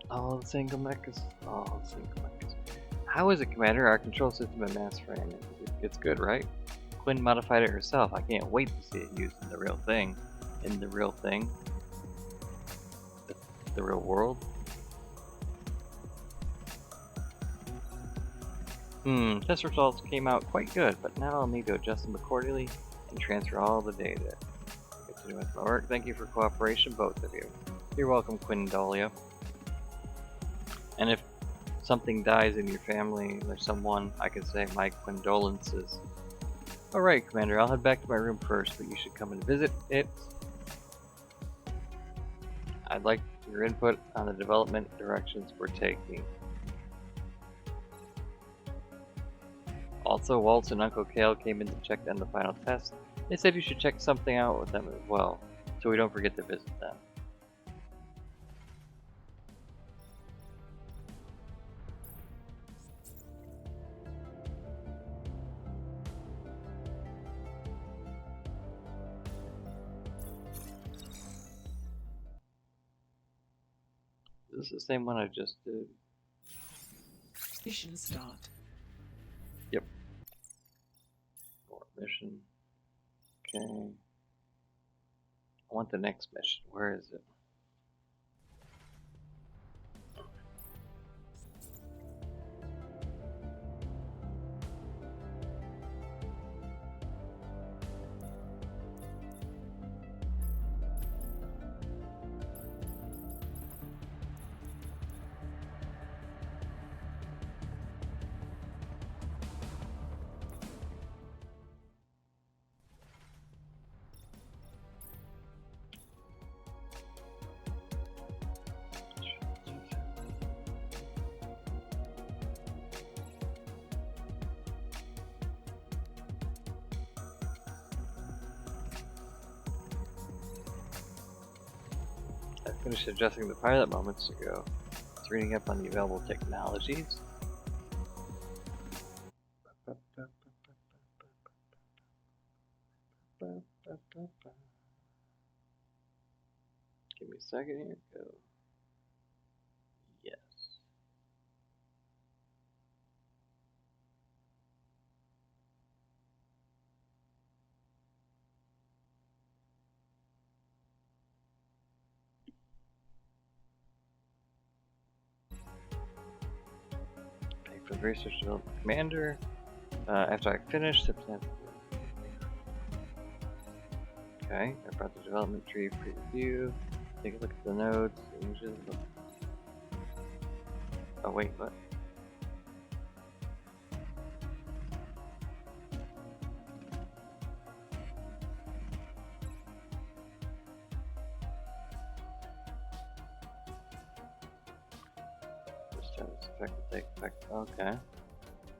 B: Oh, the single mech is. Oh, the single mech is. How is it, Commander? Our control system at M.A.S.S ran it. It's good, right? Quinn modified it herself. I can't wait to see it used in the real thing. In the real thing. The real world. Test results came out quite good, but now I'll need to adjust them accordingly and transfer all the data. Continue with my work. Thank you for cooperation, both of you. You're welcome, Quinn and Dahlia. And if something dies in your family, there's someone, I can say my condolences. Alright, Commander, I'll head back to my room first, but you should come and visit it. I'd like your input on the development directions we're taking. Also, Waltz and Uncle Kale came in to check on the final test. They said you should check something out with them as well, so we don't forget to visit them. this the same one I just did?
C: Mission start.
B: Yep. More mission. Okay. I want the next mission. Where is it? I finished adjusting the pilot moments ago. It's reading up on the available technologies. Give me a second here. Go. Yes. Pay for the research development commander. After I finish the plan. Okay, I brought the development tree preview. Take a look at the nodes. Oh wait, what? This time this effect will take effect. Okay.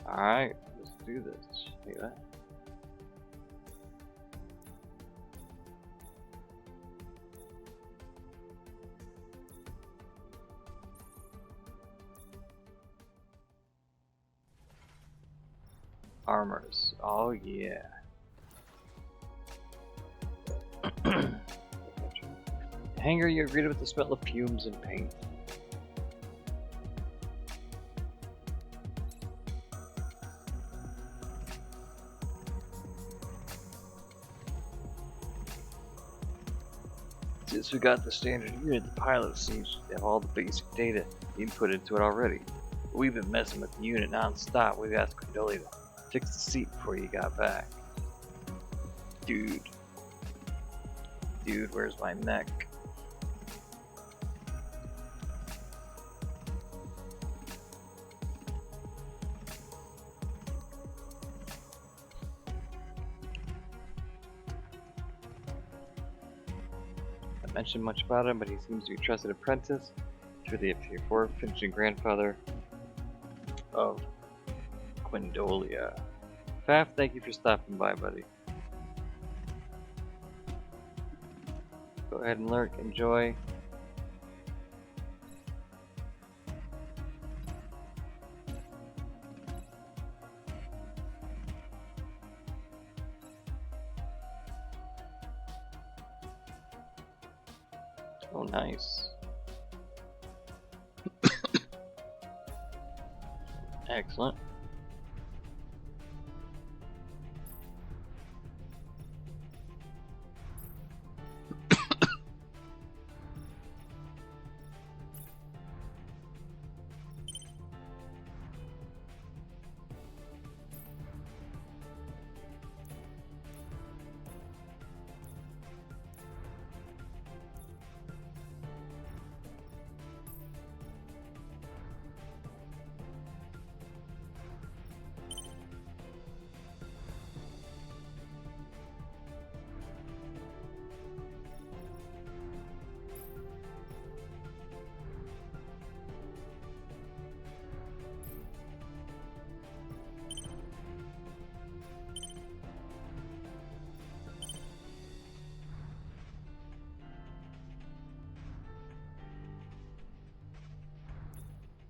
B: Alright, let's do this. Look at that. Armors. Oh yeah. Hangar, you're greeted with the smell of fumes and paint. Since we got the standard unit, the pilot seems to have all the basic data input into it already. But we've been messing with the unit non-stop. We've asked Condolia to fix the seat before you got back. Dude, where's my mech? I mentioned much about him, but he seems to be a trusted apprentice to the aforementioned grandfather of Quindolia. Faf, thank you for stopping by, buddy. Go ahead and lurk, enjoy. Oh, nice. Excellent.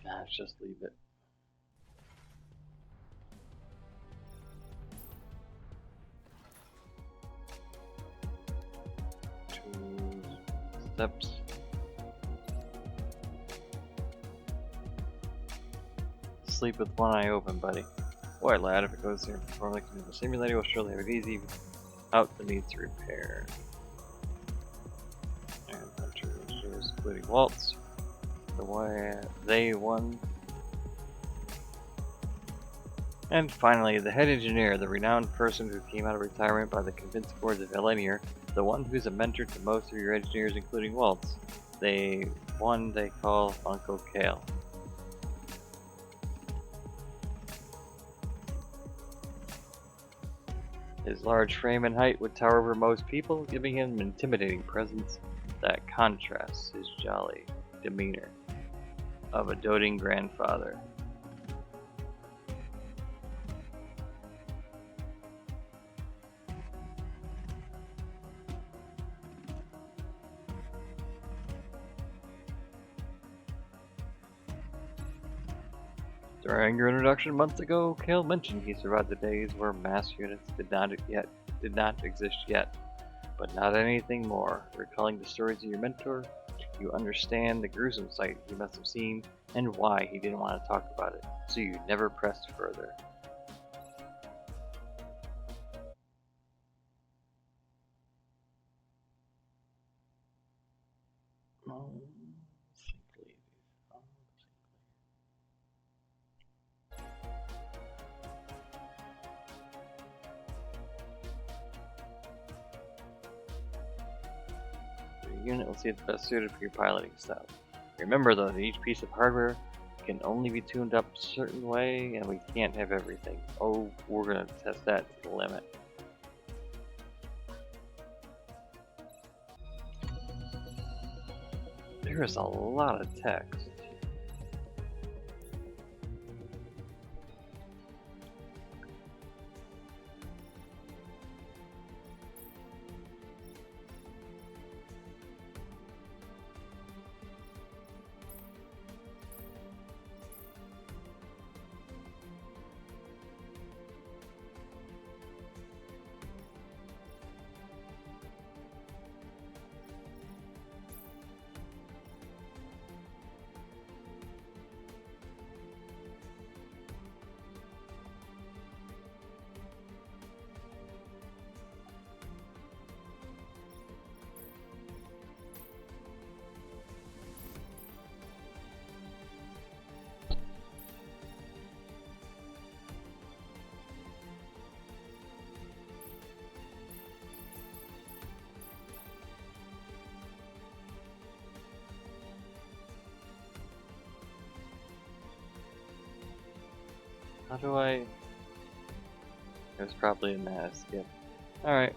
B: Let's just leave it. Two steps. sleep with one eye open, buddy. Boy, lad, if it goes here before like the simulator will surely have it easy without the need to repair. And Hunter shows including Waltz. The way they won. And finally, the head engineer, the renowned person who came out of retirement by the convinced words of Elenier, the one who's a mentor to most of your engineers, including Waltz. They call Uncle Kale. His large frame and height would tower over most people, giving him an intimidating presence that contrasts his jolly demeanor of a doting grandfather. During your introduction months ago, Kale mentioned he survived the days where mass units did not exist yet, but not anything more. Recalling the stories of your mentor, you understand the gruesome sight he must have seen and why he didn't want to talk about it, so you never pressed further. The unit will see the best suited for your piloting style. Remember though that each piece of hardware can only be tuned up a certain way, and we can't have everything. Oh, we're gonna test that to the limit. There is a lot of text. How do I... It was probably a M.A.S.S. Yep. Alright,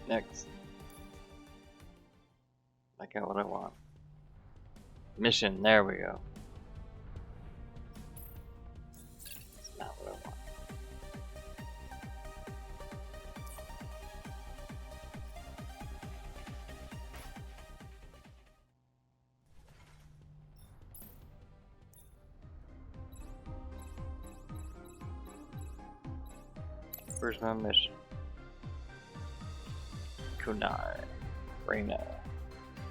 B: next. I got what I want. Mission, there we go. That's not what I want. Where's my mission? Kunai, Reina,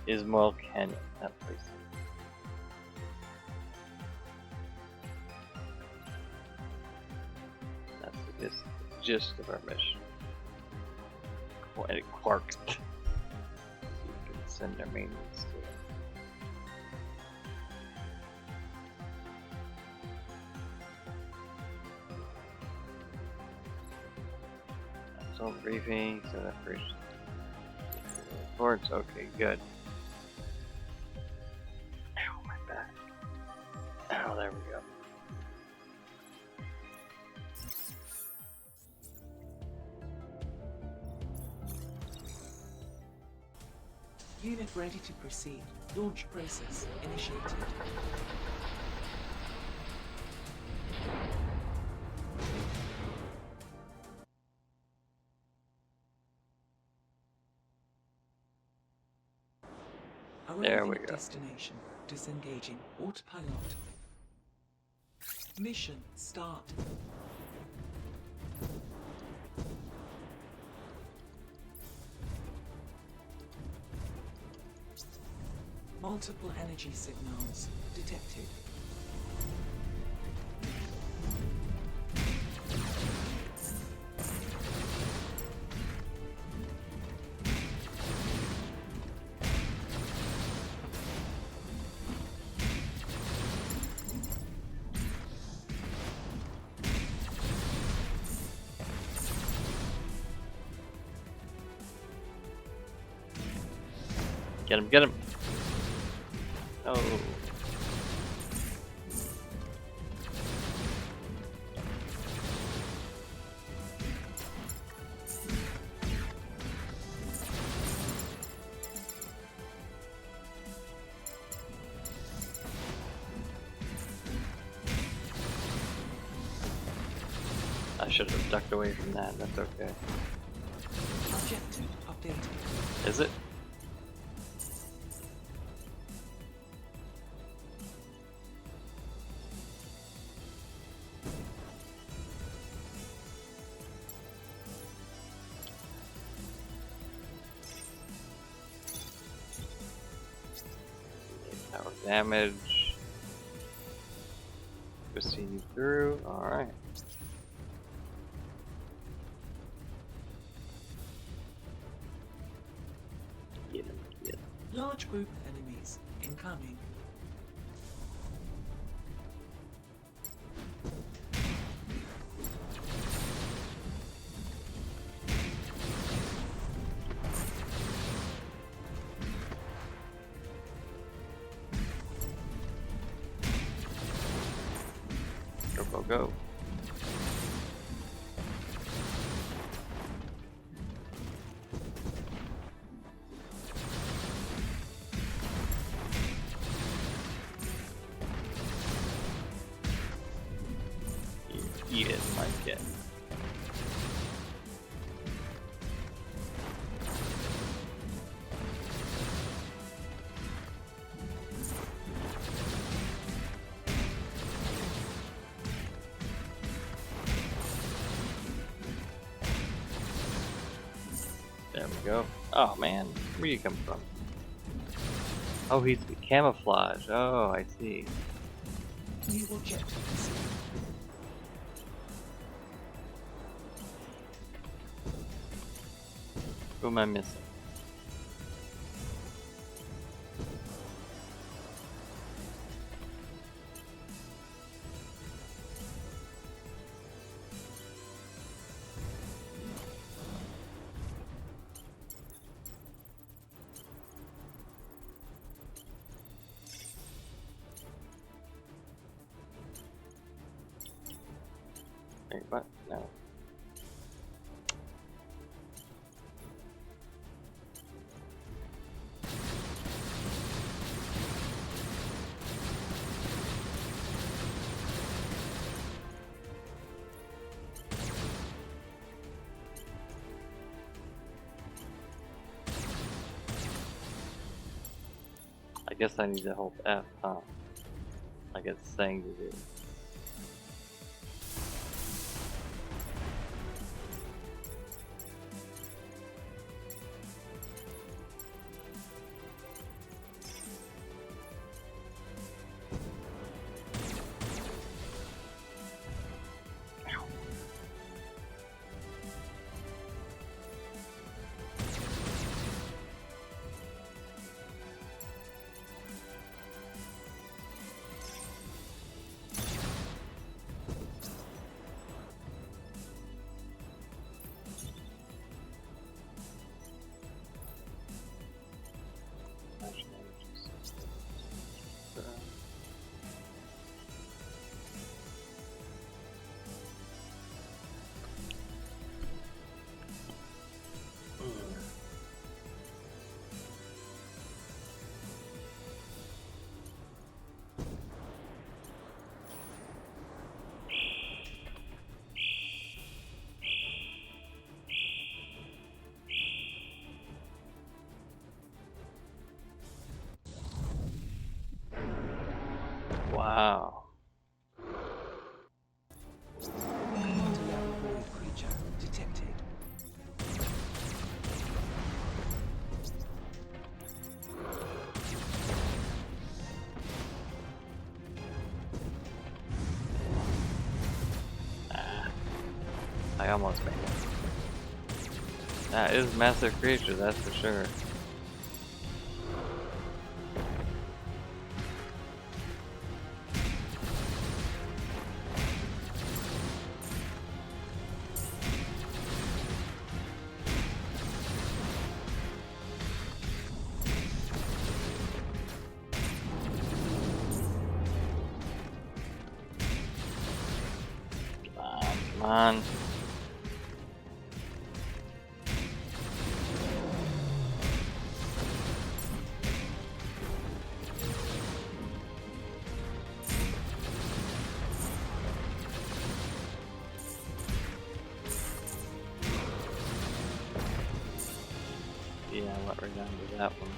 B: Ismail Canyon, that place. That's the gist of our mission. Quite Quarks. So we can send our maintenance to it. Briefing, so that first reports, okay, good. Ow, my back. Ow, there we go.
C: Unit ready to proceed. Launch process initiated.
B: There we go.
C: Destination. Disengaging. Autopilot. Mission start. Multiple energy signals detected.
B: Get him, get him. Oh. I should have ducked away from that. That's okay.
C: Objective updated.
B: Is it? Power damage. Proceed through. Alright. Get him, get him.
C: Large group of enemies incoming.
B: Go, go, go. Eat it, my kid. There we go. Oh man, where you come from? Oh, he's camouflage. Oh, I see.
C: New objective received.
B: Who am I missing? Wait, what? No. I guess I need to hold F, huh? Like it's saying to do. Wow.
C: Commander level void creature detected.
B: I almost made it. That is massive creature, that's for sure. on. Yeah, I went right down to that one.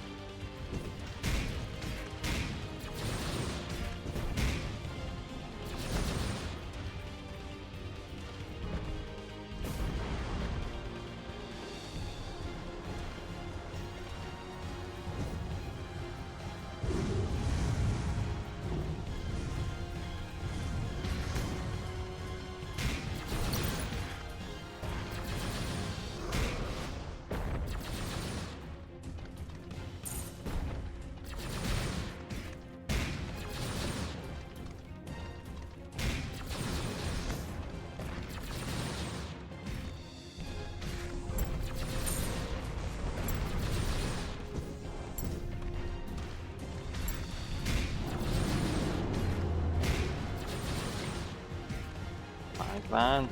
B: Come on.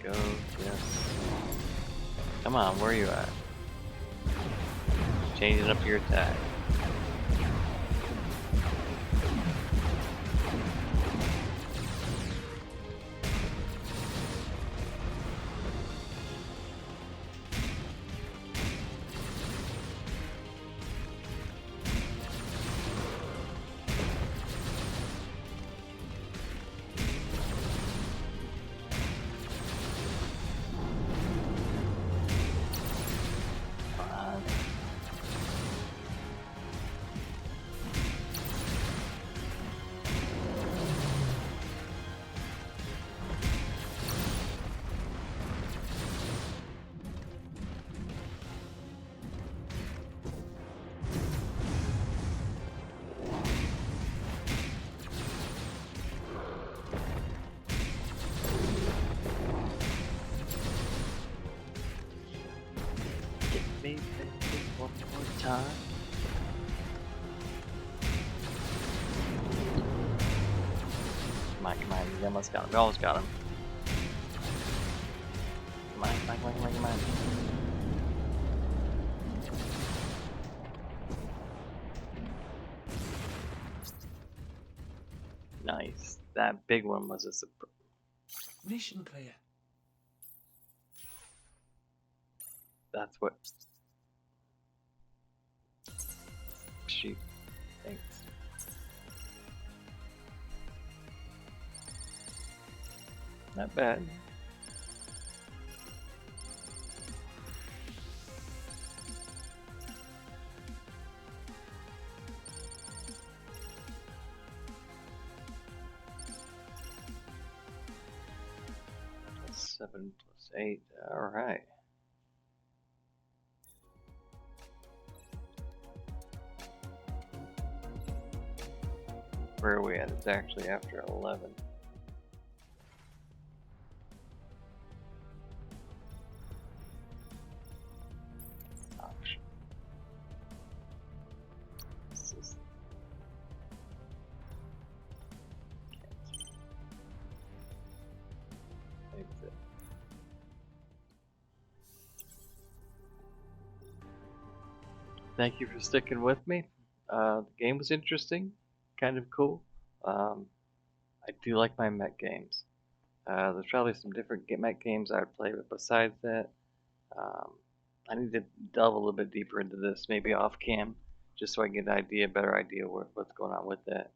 B: Go, yes. Come on, where are you at? Changing up your attack. Me baby, one more time. Come on, you almost got him. You almost got him. Come on, come on, come on, come on. Nice. That big one was a surprise.
C: Mission clear.
B: That's what. Shoot. Thanks. Not bad. Plus 7 plus 8. Alright. Where are we at? It's actually after 11. Option. This is cancel. Exit. Thank you for sticking with me. The game was interesting, kind of cool. I do like my mech games. There's probably some different mech games I would play, but besides that, um, I need to delve a little bit deeper into this, maybe off cam, just so I can get an idea, better idea what's going on with that.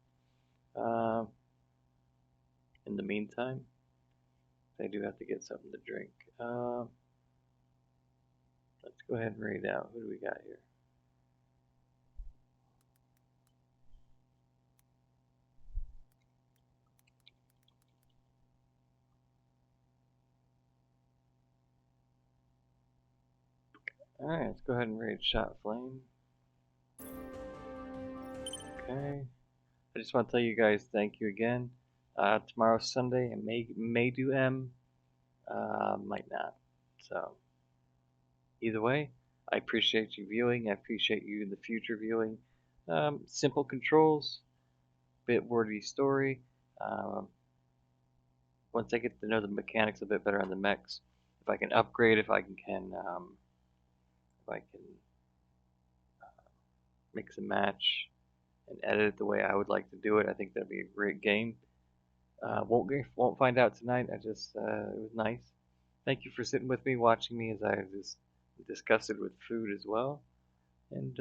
B: In the meantime, I do have to get something to drink. Let's go ahead and read out. Who do we got here? Alright, let's go ahead and raid Shot Flame. Okay. I just want to tell you guys thank you again. Tomorrow's Sunday. I may do M, might not. So either way, I appreciate you viewing. I appreciate you in the future viewing. Simple controls, bit wordy story. Um, Once I get to know the mechanics a bit better on the mechs, if I can upgrade, if I can mix and match and edit it the way I would like to do it, I think that'd be a great game. Won't find out tonight. It was nice. Thank you for sitting with me, watching me as I just disgusted with food as well. And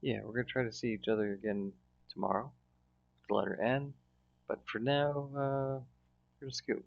B: yeah, we're gonna try to see each other again tomorrow with the letter N. But for now, we're gonna scoot.